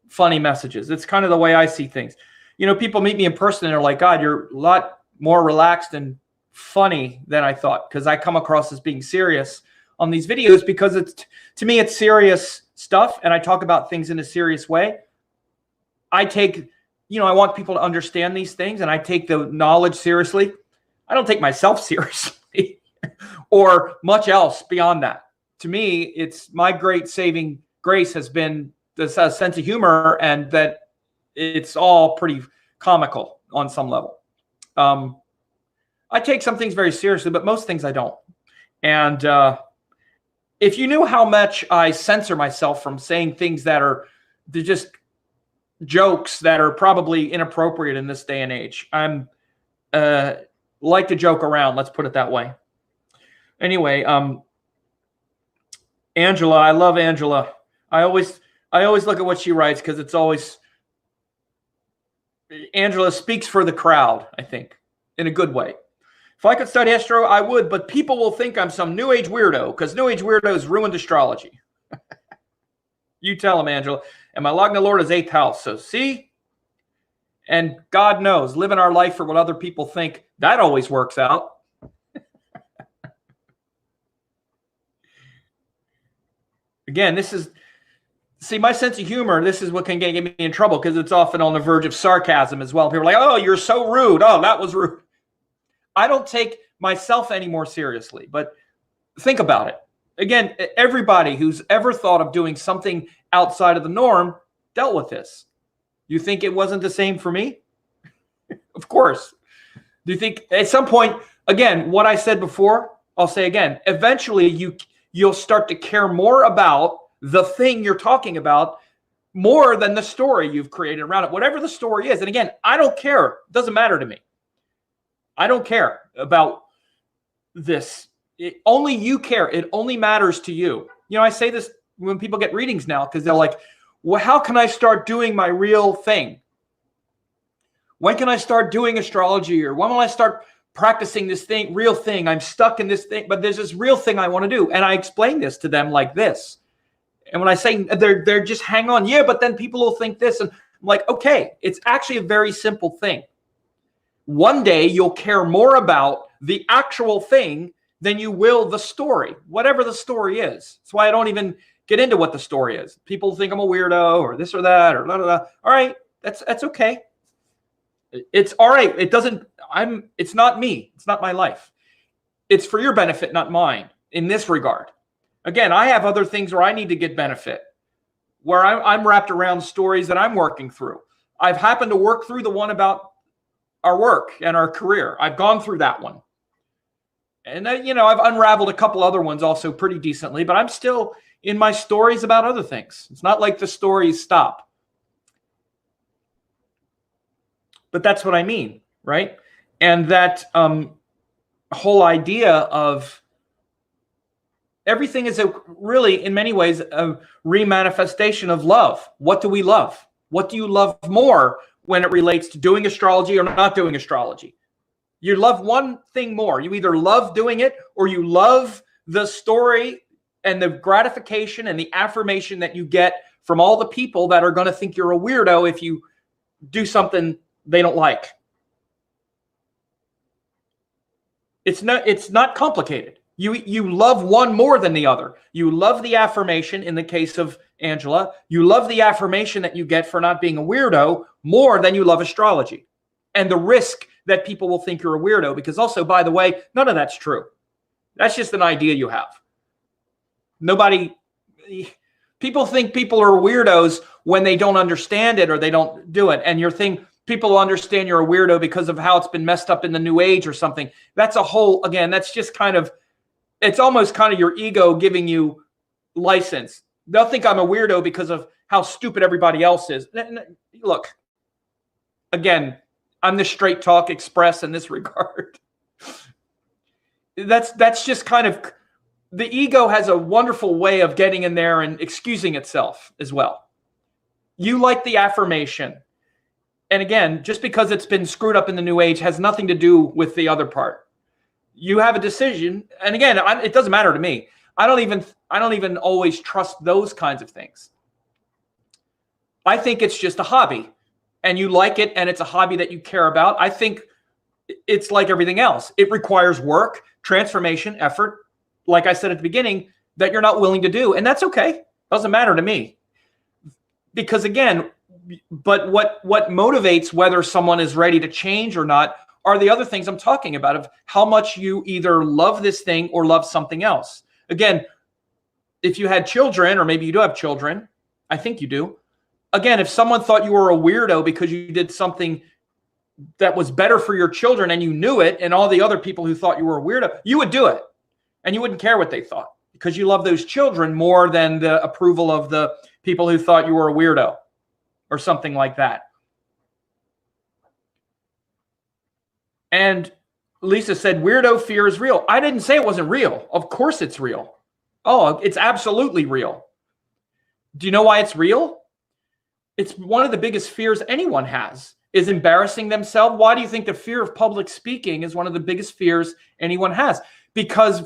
funny messages. It's kind of the way I see things. You know, people meet me in person and they're like, God, you're a lot more relaxed and funny than I thought, because I come across as being serious on these videos because it's, to me, it's serious stuff and I talk about things in a serious way. I take, you know, I want people to understand these things and I take the knowledge seriously. I don't take myself seriously or much else beyond that. To me, it's my great saving grace has been the sense of humor and that it's all pretty comical on some level. I take some things very seriously, but most things I don't. And if you knew how much I censor myself from saying things that are just jokes that are probably inappropriate in this day and age. I'm like to joke around, let's put it that way. Anyway, Angela, I love Angela. I always look at what she writes because it's always, Angela speaks for the crowd, I think, in a good way. If I could study astro, I would, but people will think I'm some New Age weirdo because New Age weirdos ruined astrology. You tell them, Angela. And my Lagna Lord is 8th house. So see? And God knows, living our life for what other people think, that always works out. Again, this is, see, my sense of humor, this is what can get me in trouble because it's often on the verge of sarcasm as well. People are like, oh, you're so rude. Oh, that was rude. I don't take myself any more seriously, but think about it. Again, everybody who's ever thought of doing something outside of the norm dealt with this. You think it wasn't the same for me? Of course. Do you think at some point, again, what I said before, I'll say again, eventually you'll start to care more about the thing you're talking about more than the story you've created around it, whatever the story is. And again, I don't care. It doesn't matter to me. I don't care about this. Only you care. It only matters to you. You know, I say this when people get readings now because they're like, well, how can I start doing my real thing? When can I start doing astrology? Or when will I start practicing this thing, real thing? I'm stuck in this thing, but there's this real thing I want to do. And I explain this to them like this. And when I say they're just hang on, yeah, but then people will think this. And I'm like, okay, it's actually a very simple thing. One day you'll care more about the actual thing than you will the story, whatever the story is. That's why I don't even get into what the story is. People think I'm a weirdo or this or that or blah, blah, blah. All right, that's okay. It's all right. It's not me. It's not my life. It's for your benefit, not mine in this regard. Again, I have other things where I need to get benefit, where I'm wrapped around stories that I'm working through. I've happened to work through the one about our work and our career. I've gone through that one. And, you know, I've unraveled a couple other ones also pretty decently, but I'm still in my stories about other things. It's not like the stories stop. But that's what I mean, right? And that whole idea of everything is really, in many ways, a remanifestation of love. What do we love? What do you love more when it relates to doing astrology or not doing astrology? You love one thing more. You either love doing it or you love the story and the gratification and the affirmation that you get from all the people that are going to think you're a weirdo if you do something they don't like. It's not complicated. You love one more than the other. You love the affirmation in the case of Angela. You love the affirmation that you get for not being a weirdo more than you love astrology. And the risk that people will think you're a weirdo, because also, by the way, none of that's true. That's just an idea you have. People think people are weirdos when they don't understand it or they don't do it. And you're thinking people understand you're a weirdo because of how it's been messed up in the new age or something. That's a whole, again, that's just kind of, it's almost kind of your ego giving you license. They'll think I'm a weirdo because of how stupid everybody else is. Look, again, I'm the straight talk express in this regard. That's just kind of, the ego has a wonderful way of getting in there and excusing itself as well. You like the affirmation. And again, just because it's been screwed up in the new age has nothing to do with the other part. You have a decision, and again, it doesn't matter to me. I don't even always trust those kinds of things. I think it's just a hobby, and you like it, and it's a hobby that you care about. I think it's like everything else. It requires work, transformation, effort, like I said at the beginning, that you're not willing to do, and that's okay. Doesn't matter to me. Because again, but what motivates whether someone is ready to change or not are the other things I'm talking about, of how much you either love this thing or love something else. Again, if you had children, or maybe you do have children, I think you do. Again, if someone thought you were a weirdo because you did something that was better for your children and you knew it, and all the other people who thought you were a weirdo, you would do it. And you wouldn't care what they thought, because you love those children more than the approval of the people who thought you were a weirdo or something like that. And Lisa said, weirdo fear is real. I didn't say it wasn't real. Of course it's real. Oh, it's absolutely real. Do you know why it's real? It's one of the biggest fears anyone has, is embarrassing themselves. Why do you think the fear of public speaking is one of the biggest fears anyone has? Because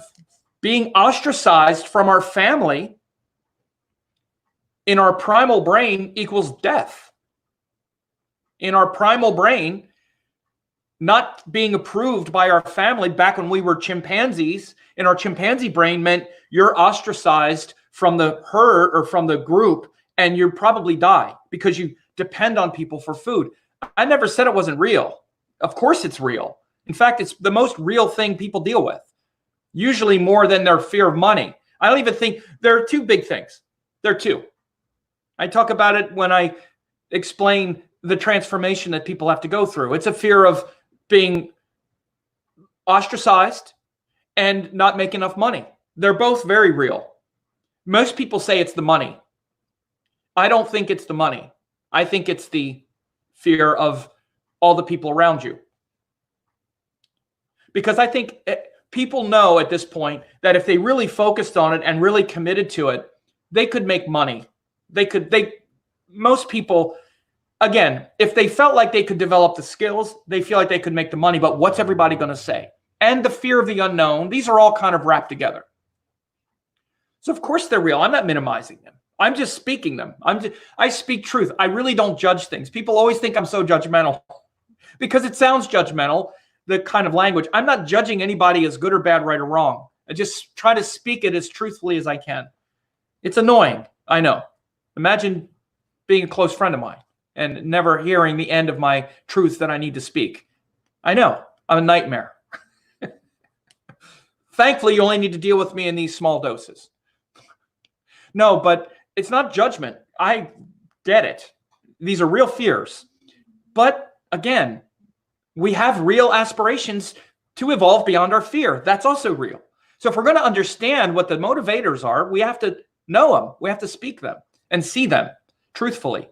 being ostracized from our family in our primal brain equals death. In our primal brain, not being approved by our family back when we were chimpanzees, in our chimpanzee brain meant you're ostracized from the herd or from the group, and you probably die because you depend on people for food. I never said it wasn't real. Of course it's real. In fact, it's the most real thing people deal with, usually more than their fear of money. I don't even think there are two big things. There are two. I talk about it when I explain the transformation that people have to go through. It's a fear of being ostracized and not making enough money. They're both very real. Most people say it's the money. I don't think it's the money. I think it's the fear of all the people around you. Because I think people know at this point that if they really focused on it and really committed to it, they could make money. Most people, again, if they felt like they could develop the skills, they feel like they could make the money, but what's everybody going to say? And the fear of the unknown, these are all kind of wrapped together. So of course they're real. I'm not minimizing them. I'm just speaking them. I speak truth. I really don't judge things. People always think I'm so judgmental because it sounds judgmental, the kind of language. I'm not judging anybody as good or bad, right or wrong. I just try to speak it as truthfully as I can. It's annoying. I know. Imagine being a close friend of mine and never hearing the end of my truth that I need to speak. I know. I'm a nightmare. Thankfully, you only need to deal with me in these small doses. No, but it's not judgment. I get it. These are real fears. But again, we have real aspirations to evolve beyond our fear. That's also real. So if we're going to understand what the motivators are, we have to know them. We have to speak them and see them truthfully.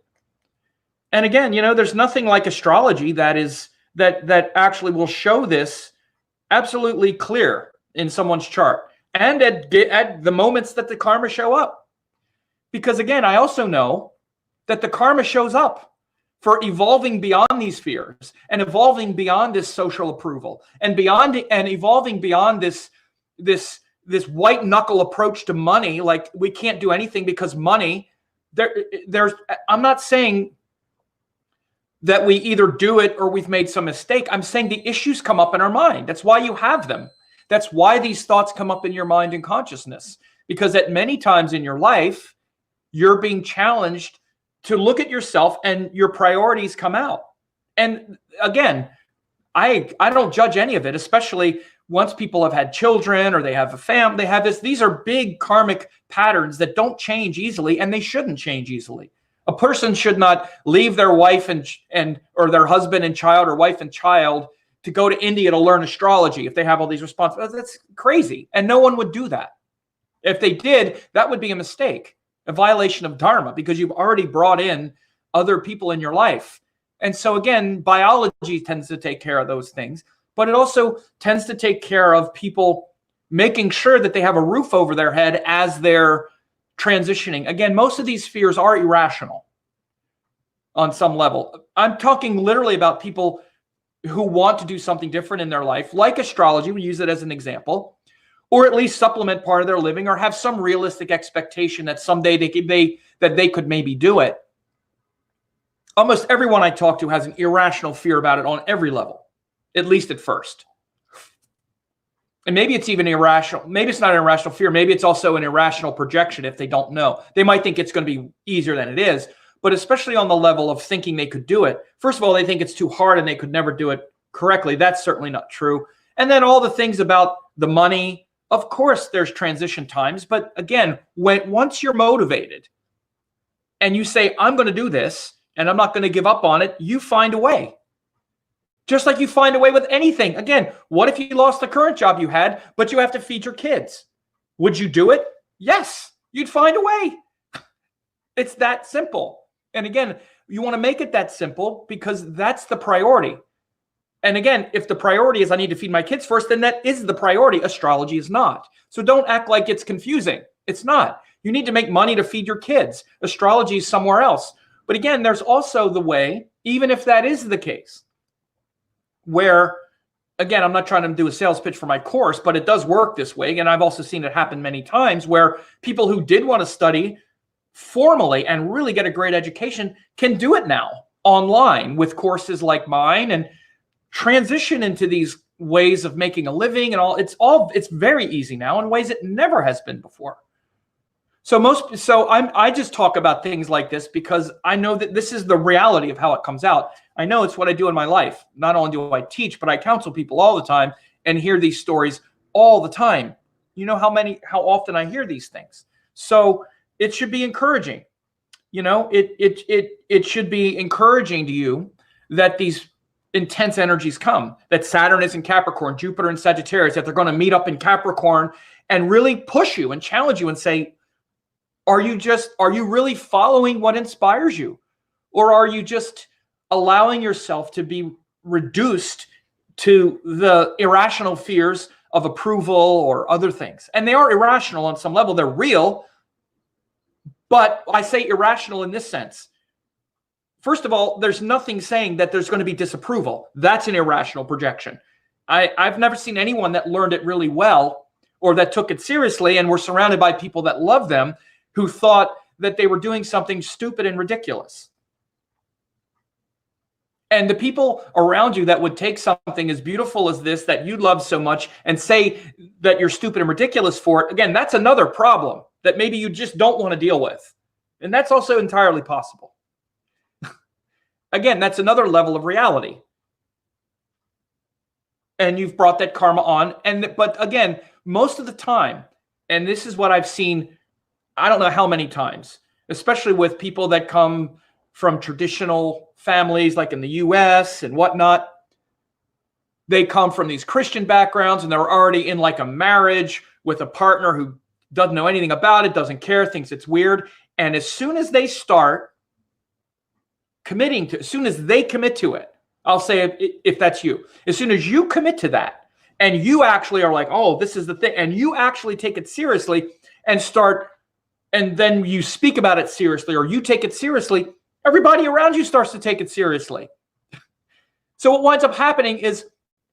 And again, there's nothing like astrology that actually will show this absolutely clear in someone's chart and at the moments that the karma show up. Because again, I also know that the karma shows up for evolving beyond these fears and evolving beyond this social approval and evolving beyond this white knuckle approach to money. Like we can't do anything because money. I'm not saying that we either do it or we've made some mistake. I'm saying the issues come up in our mind. That's why you have them. That's why these thoughts come up in your mind and consciousness, because at many times in your life, you're being challenged to look at yourself and your priorities come out. And again, I don't judge any of it, especially once people have had children or they have a family, they have this. These are big karmic patterns that don't change easily, and they shouldn't change easily. A person should not leave their wife and or their husband and child, or wife and child, to go to India to learn astrology if they have all these responsibilities. That's crazy. And no one would do that. If they did, that would be a mistake, a violation of dharma, because you've already brought in other people in your life. And so again, biology tends to take care of those things, but it also tends to take care of people making sure that they have a roof over their head as they're transitioning. Again, most of these fears are irrational on some level. I'm talking literally about people who want to do something different in their life, like astrology, we use it as an example, or at least supplement part of their living, or have some realistic expectation that someday they could maybe do it. Almost everyone I talk to has an irrational fear about it on every level, at least at first. And maybe it's even irrational. Maybe it's not an irrational fear. Maybe it's also an irrational projection if they don't know. They might think it's going to be easier than it is, but especially on the level of thinking they could do it. First of all, they think it's too hard and they could never do it correctly. That's certainly not true. And then all the things about the money, of course, there's transition times. But again, once you're motivated and you say, I'm going to do this and I'm not going to give up on it, you find a way. Just like you find a way with anything. Again, what if you lost the current job you had, but you have to feed your kids? Would you do it? Yes, you'd find a way. It's that simple. And again, you want to make it that simple because that's the priority. And again, if the priority is I need to feed my kids first, then that is the priority. Astrology is not. So don't act like it's confusing. It's not. You need to make money to feed your kids. Astrology is somewhere else. But again, there's also the way, even if that is the case, where, again, I'm not trying to do a sales pitch for my course, but it does work this way. And I've also seen it happen many times where people who did want to study formally and really get a great education can do it now online with courses like mine and transition into these ways of making a living and all. It's very easy now in ways it never has been before. I just talk about things like this because I know that this is the reality of how it comes out. I know it's what I do in my life. Not only do I teach, but I counsel people all the time and hear these stories all the time. You know how often I hear these things. So it should be encouraging. You know, it should be encouraging to you that these intense energies come, that Saturn is in Capricorn, Jupiter in Sagittarius, that they're going to meet up in Capricorn and really push you and challenge you and say, are you really following what inspires you? Or are you just allowing yourself to be reduced to the irrational fears of approval or other things? And they are irrational on some level. They're real. But I say irrational in this sense. First of all, there's nothing saying that there's going to be disapproval. That's an irrational projection. I've never seen anyone that learned it really well or that took it seriously and were surrounded by people that love them who thought that they were doing something stupid and ridiculous. And the people around you that would take something as beautiful as this that you love so much and say that you're stupid and ridiculous for it, again, that's another problem that maybe you just don't want to deal with. And that's also entirely possible. Again, that's another level of reality. And you've brought that karma on. But again, most of the time, and this is what I've seen, I don't know how many times, especially with people that come from traditional families like in the US and whatnot. They come from these Christian backgrounds and they're already in like a marriage with a partner who doesn't know anything about it, doesn't care, thinks it's weird. And as soon as they start committing to, as soon as they commit to it, I'll say if that's you, as soon as you commit to that and you actually are like, oh, this is the thing, and you actually take it seriously and start, and then you speak about it seriously or you take it seriously, everybody around you starts to take it seriously. So what winds up happening is,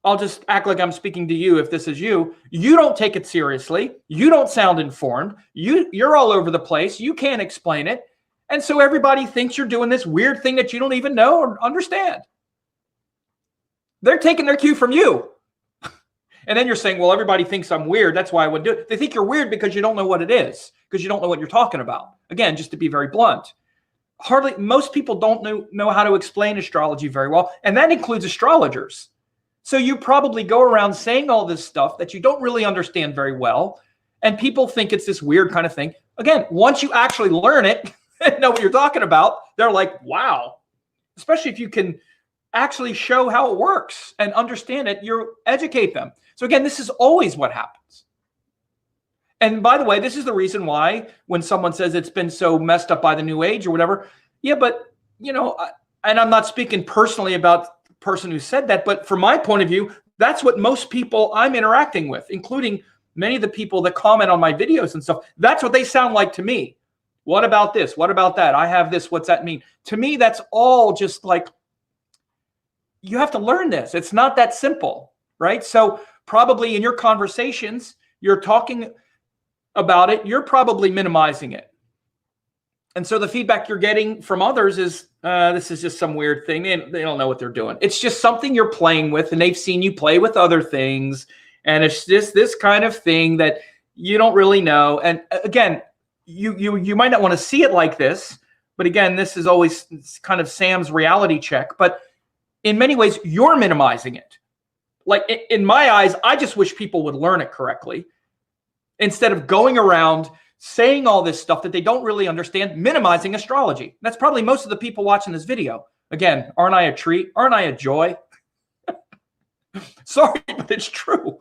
I'll just act like I'm speaking to you if this is you. You don't take it seriously. You don't sound informed. You're all over the place. You can't explain it. And so everybody thinks you're doing this weird thing that you don't even know or understand. They're taking their cue from you. And then you're saying, well, everybody thinks I'm weird. That's why I would do it. They think you're weird because you don't know what it is, because you don't know what you're talking about. Again, just to be very blunt. Most people don't know how to explain astrology very well, and that includes astrologers. So you probably go around saying all this stuff that you don't really understand very well, and people think it's this weird kind of thing. Again, once you actually learn it and know what you're talking about, they're like, wow. Especially if you can actually show how it works and understand it, you educate them. So again, this is always what happens. And by the way, this is the reason why when someone says it's been so messed up by the new age or whatever, yeah, but, you know, and I'm not speaking personally about the person who said that, but from my point of view, that's what most people I'm interacting with, including many of the people that comment on my videos and stuff, that's what they sound like to me. What about this? What about that? I have this. What's that mean? To me, that's all just like, you have to learn this. It's not that simple, right? So probably in your conversations, you're talking about it, you're probably minimizing it. And so the feedback you're getting from others is, this is just some weird thing. They don't know what they're doing. It's just something you're playing with, and they've seen you play with other things. And it's just this kind of thing that you don't really know. And again, you might not want to see it like this, but again, this is always kind of Sam's reality check. But in many ways, you're minimizing it. Like in my eyes, I just wish people would learn it correctly instead of going around saying all this stuff that they don't really understand, minimizing astrology. That's probably most of the people watching this video. Again, aren't I a treat? Aren't I a joy? Sorry, but it's true.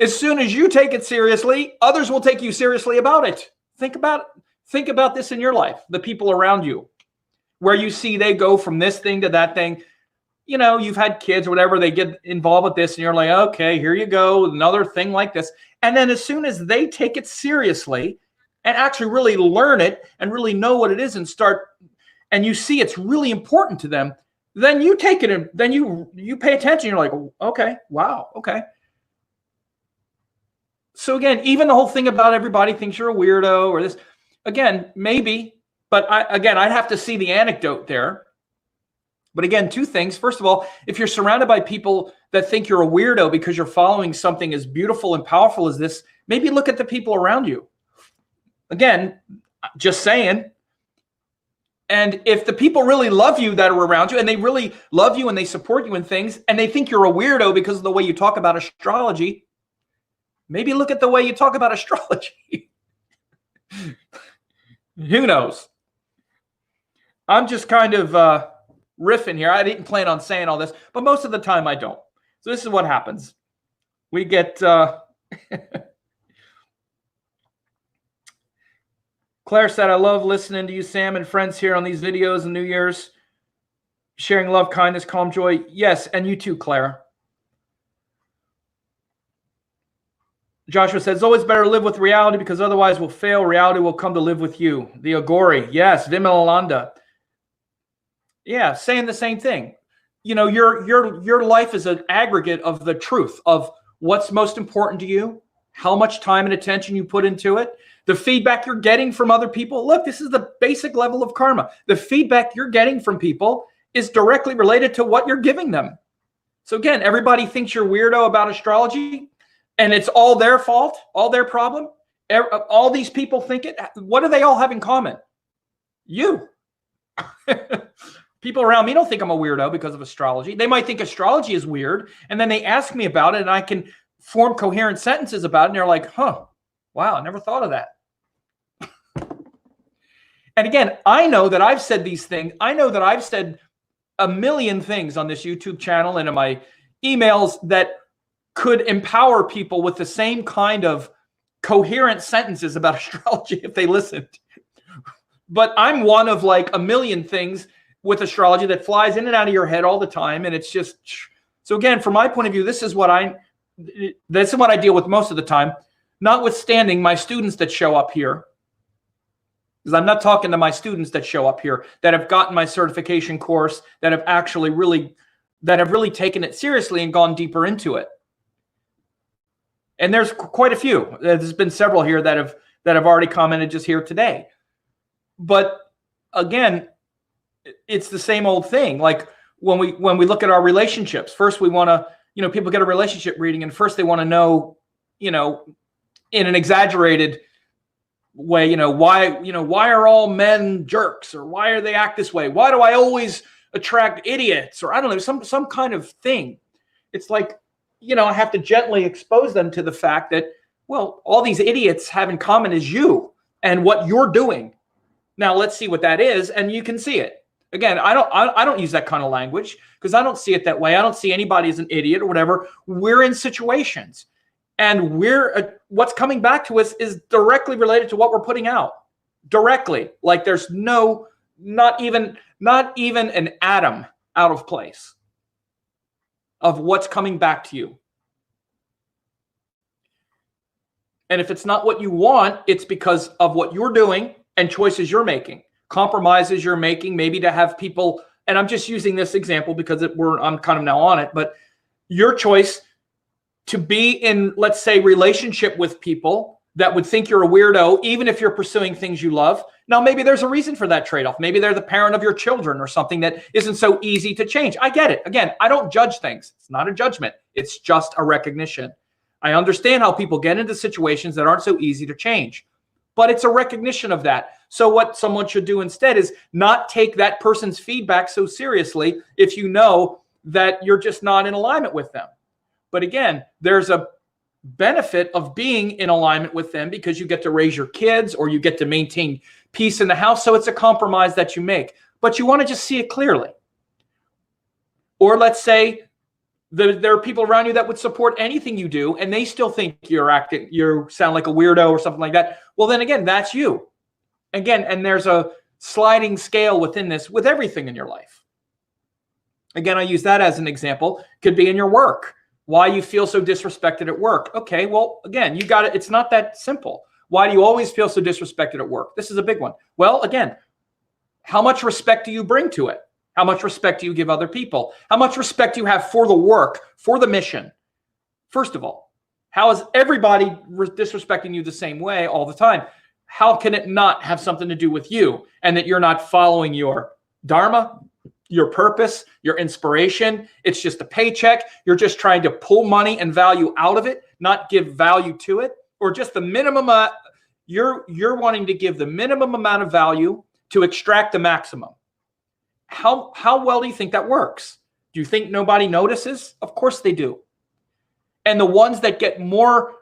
As soon as you take it seriously, others will take you seriously about it. Think about this in your life, the people around you, where you see they go from this thing to that thing. You know, you've had kids or whatever, they get involved with this and you're like, okay, here you go, another thing like this. And then as soon as they take it seriously and actually really learn it and really know what it is and you see it's really important to them, then you take it and then you pay attention. You're like, okay, wow, okay. So again, even the whole thing about everybody thinks you're a weirdo or this, again, maybe, but I'd have to see the anecdote there. But again, two things. First of all, if you're surrounded by people that think you're a weirdo because you're following something as beautiful and powerful as this, maybe look at the people around you. Again, just saying. And if the people really love you that are around you and they really love you and they support you in things and they think you're a weirdo because of the way you talk about astrology, maybe look at the way you talk about astrology. Who knows? I'm just kind of riffing here. I didn't plan on saying all this, but most of the time I don't. So this is what happens. We get... Claire said, I love listening to you, Sam, and friends here on these videos and New Year's. Sharing love, kindness, calm, joy. Yes, and you too, Claire. Joshua says, it's always better to live with reality because otherwise we'll fail. Reality will come to live with you. The Agori. Yes, Vimalalanda. Yeah, saying the same thing. You know, your life is an aggregate of the truth of what's most important to you, how much time and attention you put into it, the feedback you're getting from other people. Look, this is the basic level of karma. The feedback you're getting from people is directly related to what you're giving them. So again, everybody thinks you're weirdo about astrology and it's all their fault, all their problem. All these people think it. What do they all have in common? You. People around me don't think I'm a weirdo because of astrology. They might think astrology is weird, and then they ask me about it, and I can form coherent sentences about it, and they're like, huh, wow, I never thought of that. And again, I know that I've said these things. I know that I've said a million things on this YouTube channel and in my emails that could empower people with the same kind of coherent sentences about astrology if they listened. But I'm one of like a million things with astrology that flies in and out of your head all the time. And it's just, so again, from my point of view, this is what I deal with most of the time, notwithstanding my students that show up here. Because I'm not talking to my students that show up here that have gotten my certification course, that have actually really taken it seriously and gone deeper into it. And there's quite a few. There's been several here that have already commented just here today. But again, it's the same old thing. Like when we look at our relationships, first we want to, people get a relationship reading and first they want to know, in an exaggerated way, why are all men jerks, or why are they act this way? Why do I always attract idiots? Or I don't know, some kind of thing. It's like, I have to gently expose them to the fact that, well, all these idiots have in common is you and what you're doing. Now let's see what that is, and you can see it. Again, I don't use that kind of language because I don't see it that way. I don't see anybody as an idiot or whatever. We're in situations, and what's coming back to us is directly related to what we're putting out. Directly, like there's not even an atom out of place of what's coming back to you. And if it's not what you want, it's because of what you're doing and choices you're making, compromises you're making, maybe to have people, and I'm just using this example because I'm kind of now on it, but your choice to be in, let's say, relationship with people that would think you're a weirdo, even if you're pursuing things you love. Now, maybe there's a reason for that trade-off. Maybe they're the parent of your children or something that isn't so easy to change. I get it. Again, I don't judge things. It's not a judgment. It's just a recognition. I understand how people get into situations that aren't so easy to change, but it's a recognition of that. So what someone should do instead is not take that person's feedback so seriously if you know that you're just not in alignment with them. But again, there's a benefit of being in alignment with them because you get to raise your kids or you get to maintain peace in the house. So it's a compromise that you make, but you want to just see it clearly. Or let's say there are people around you that would support anything you do and they still think you sound like a weirdo or something like that. Well, then again, that's you. Again, and there's a sliding scale within this with everything in your life. Again, I use that as an example. Could be in your work. Why you feel so disrespected at work. Okay, well, again, you got it. It's not that simple. Why do you always feel so disrespected at work? This is a big one. Well, again, how much respect do you bring to it? How much respect do you give other people? How much respect do you have for the work, for the mission? First of all, how is everybody disrespecting you the same way all the time? How can it not have something to do with you and that you're not following your dharma, your purpose, your inspiration? It's just a paycheck. You're just trying to pull money and value out of it, not give value to it, or just the minimum. You're wanting to give the minimum amount of value to extract the maximum. How well do you think that works? Do you think nobody notices? Of course they do. And the ones that get more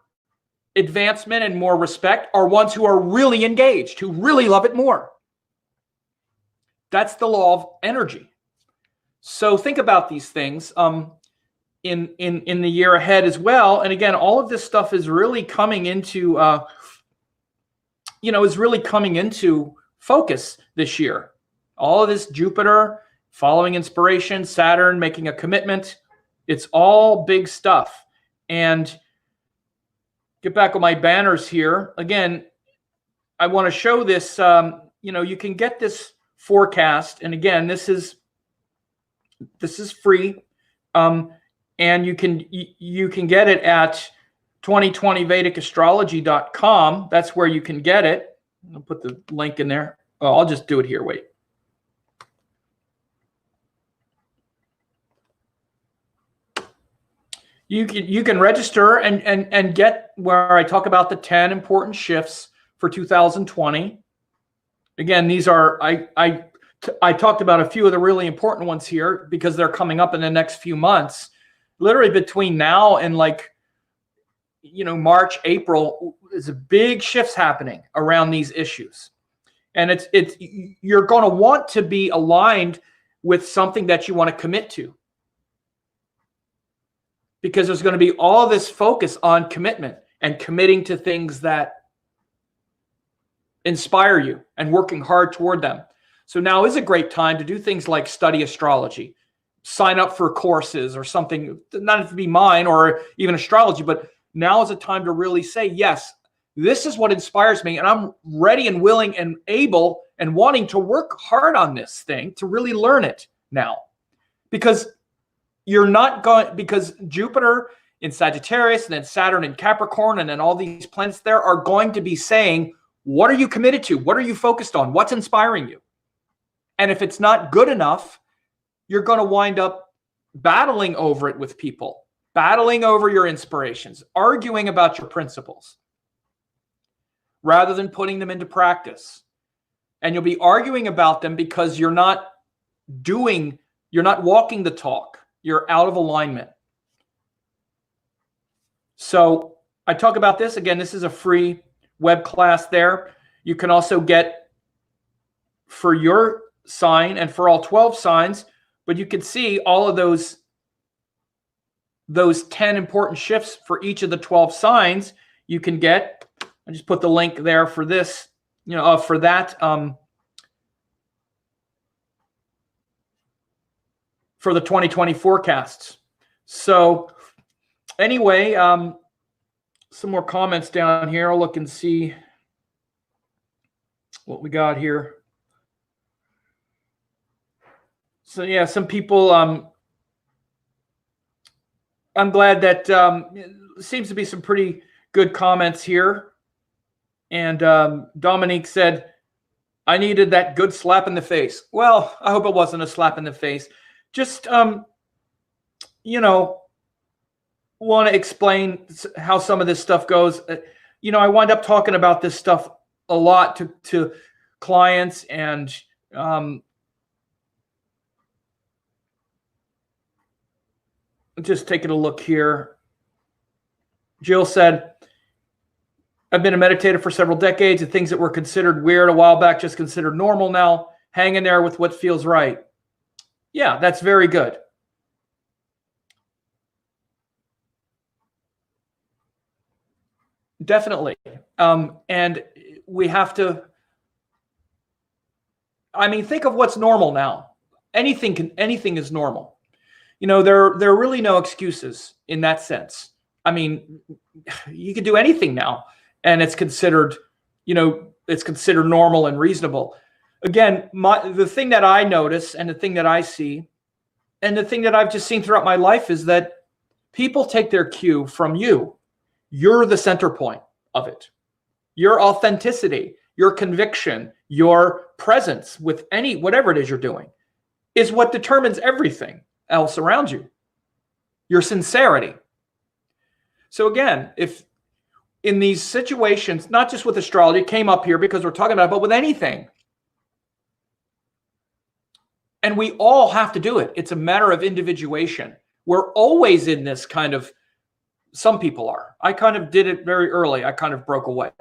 advancement and more respect are ones who are really engaged, who really love it more. That's the law of energy. So think about these things in the year ahead as well. And again, all of this stuff is really coming into focus this year. All of this Jupiter, following inspiration, Saturn, making a commitment. It's all big stuff. And get back on my banners here. Again, I want to show this, you can get this forecast. And again, this is free. And you can get it at 2020vedicastrology.com. That's where you can get it. I'll put the link in there. Oh, I'll just do it here. Wait. You can register and get where I talk about the 10 important shifts for 2020. Again, these are I talked about a few of the really important ones here because they're coming up in the next few months. Literally between now and March, April, there's big shifts happening around these issues. And you're going to want to be aligned with something that you want to commit to. Because there's going to be all this focus on commitment and committing to things that inspire you and working hard toward them. So now is a great time to do things like study astrology, sign up for courses or something, not to be mine or even astrology, but now is a time to really say, yes, this is what inspires me. And I'm ready and willing and able and wanting to work hard on this thing to really learn it now. Because because Jupiter in Sagittarius and then Saturn in Capricorn and then all these planets there are going to be saying, what are you committed to? What are you focused on? What's inspiring you? And if it's not good enough, you're going to wind up battling over it with people. battling over your inspirations, arguing about your principles, rather than putting them into practice. And you'll be arguing about them because you're not walking the talk. You're out of alignment. So I talk about this. Again, this is a free web class there. You can also get for your sign and for all 12 signs, but you can see all of those 10 important shifts for each of the 12 signs. You can get, I just put the link there for this, for that, for the 2020 forecasts. So anyway, some more comments down here. I'll look and see what we got here. So yeah, some people, I'm glad that seems to be some pretty good comments here. And Dominique said, I needed that good slap in the face. Well, I hope it wasn't a slap in the face. Just, want to explain how some of this stuff goes. I wind up talking about this stuff a lot to clients, and just taking a look here. Jill said, I've been a meditator for several decades, and things that were considered weird a while back just considered normal now. Hang in there with what feels right. Yeah, that's very good. Definitely. And we have to, think of what's normal now. Anything is normal. There are really no excuses in that sense. You can do anything now, and it's considered, normal and reasonable. Again, the thing that I notice, and the thing that I see, and the thing that I've just seen throughout my life is that people take their cue from you. You're the center point of it. Your authenticity, your conviction, your presence with whatever it is you're doing is what determines everything else around you. Your sincerity. So again, if in these situations, not just with astrology, it came up here because we're talking about it, but with anything. And we all have to do it. It's a matter of individuation. We're always in this kind of, some people are. I kind of did it very early. I kind of broke away.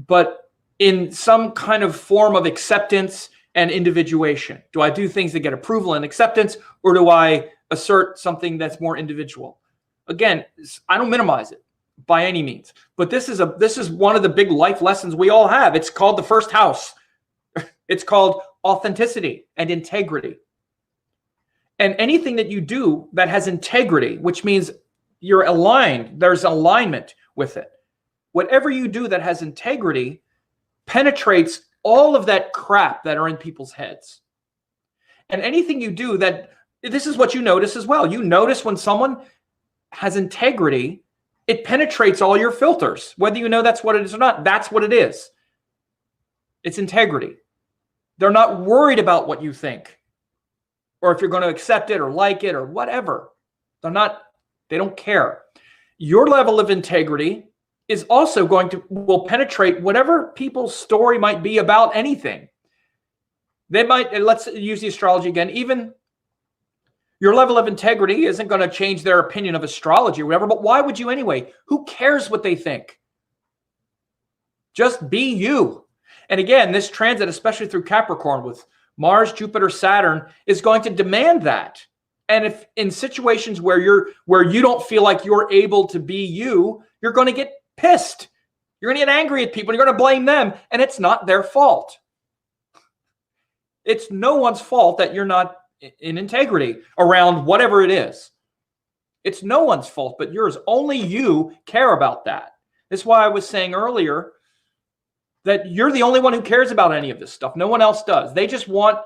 But in some kind of form of acceptance and individuation. Do I do things that get approval and acceptance, or do I assert something that's more individual? Again, I don't minimize it by any means, but this is one of the big life lessons we all have. It's called the first house. It's called authenticity and integrity. And anything that you do that has integrity, which means you're aligned, there's alignment with it. Whatever you do that has integrity penetrates all of that crap that are in people's heads. And anything you do this is what you notice as well. You notice when someone has integrity, it penetrates all your filters. Whether you know that's what it is or not, that's what it is. It's integrity. They're not worried about what you think, or if you're going to accept it or like it or whatever. They don't care. Your level of integrity is also will penetrate whatever people's story might be about anything. They might, let's use the astrology again, even your level of integrity isn't going to change their opinion of astrology or whatever, but why would you anyway? Who cares what they think? Just be you. And again, this transit, especially through Capricorn with Mars, Jupiter, Saturn, is going to demand that. And if in situations where you don't feel like you're able to be you, you're going to get pissed. You're going to get angry at people. You're going to blame them, and it's not their fault. It's no one's fault that you're not in integrity around whatever it is. It's no one's fault but yours. Only you care about that. That's why I was saying earlier that you're the only one who cares about any of this stuff. No one else does. They just want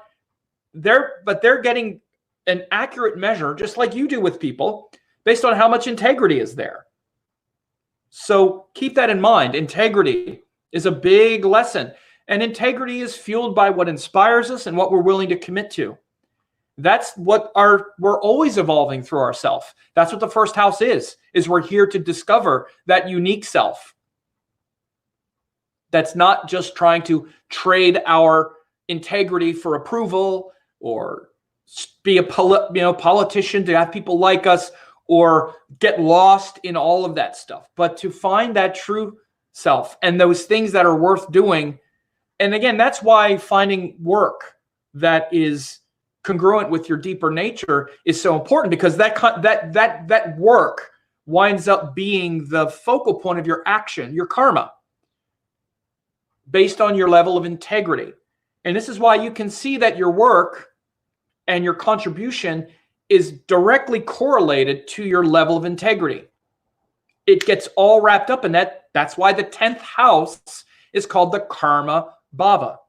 but they're getting an accurate measure, just like you do with people, based on how much integrity is there. So keep that in mind. Integrity is a big lesson. And integrity is fueled by what inspires us and what we're willing to commit to. That's what we're always evolving through ourself. That's what the first house is we're here to discover that unique self. That's not just trying to trade our integrity for approval or be a politician to have people like us or get lost in all of that stuff, but to find that true self and those things that are worth doing. And again, that's why finding work that is congruent with your deeper nature is so important, because that work winds up being the focal point of your action, your karma, based on your level of integrity. And this is why you can see that your work and your contribution is directly correlated to your level of integrity. It gets all wrapped up in that. That's why the 10th house is called the karma bhava.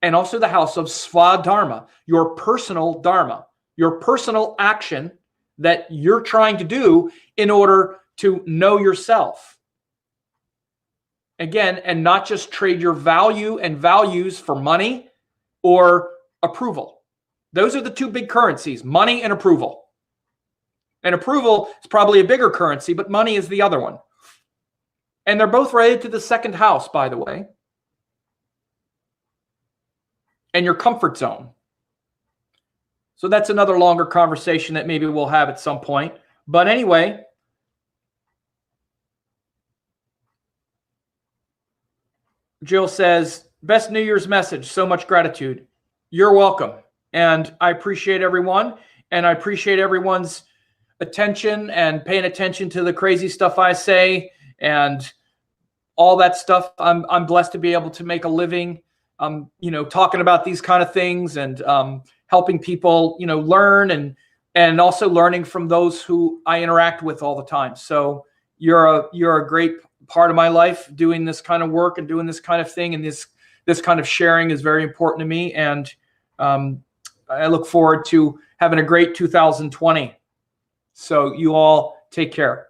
And also the house of svadharma, your personal dharma, your personal action that you're trying to do in order to know yourself. Again, and not just trade your value and values for money or approval. Those are the two big currencies, money and approval. And approval is probably a bigger currency, but money is the other one. And they're both related to the second house, by the way. And your comfort zone. So that's another longer conversation that maybe we'll have at some point. But anyway, Jill says, best New Year's message, so much gratitude. You're welcome. And I appreciate everyone. And I appreciate everyone's attention and paying attention to the crazy stuff I say and all that stuff. I'm blessed to be able to make a living talking about these kind of things and helping people, learn and also learning from those who I interact with all the time. So you're a great part of my life doing this kind of work and doing this kind of thing. And this kind of sharing is very important to me. And I look forward to having a great 2020. So you all take care.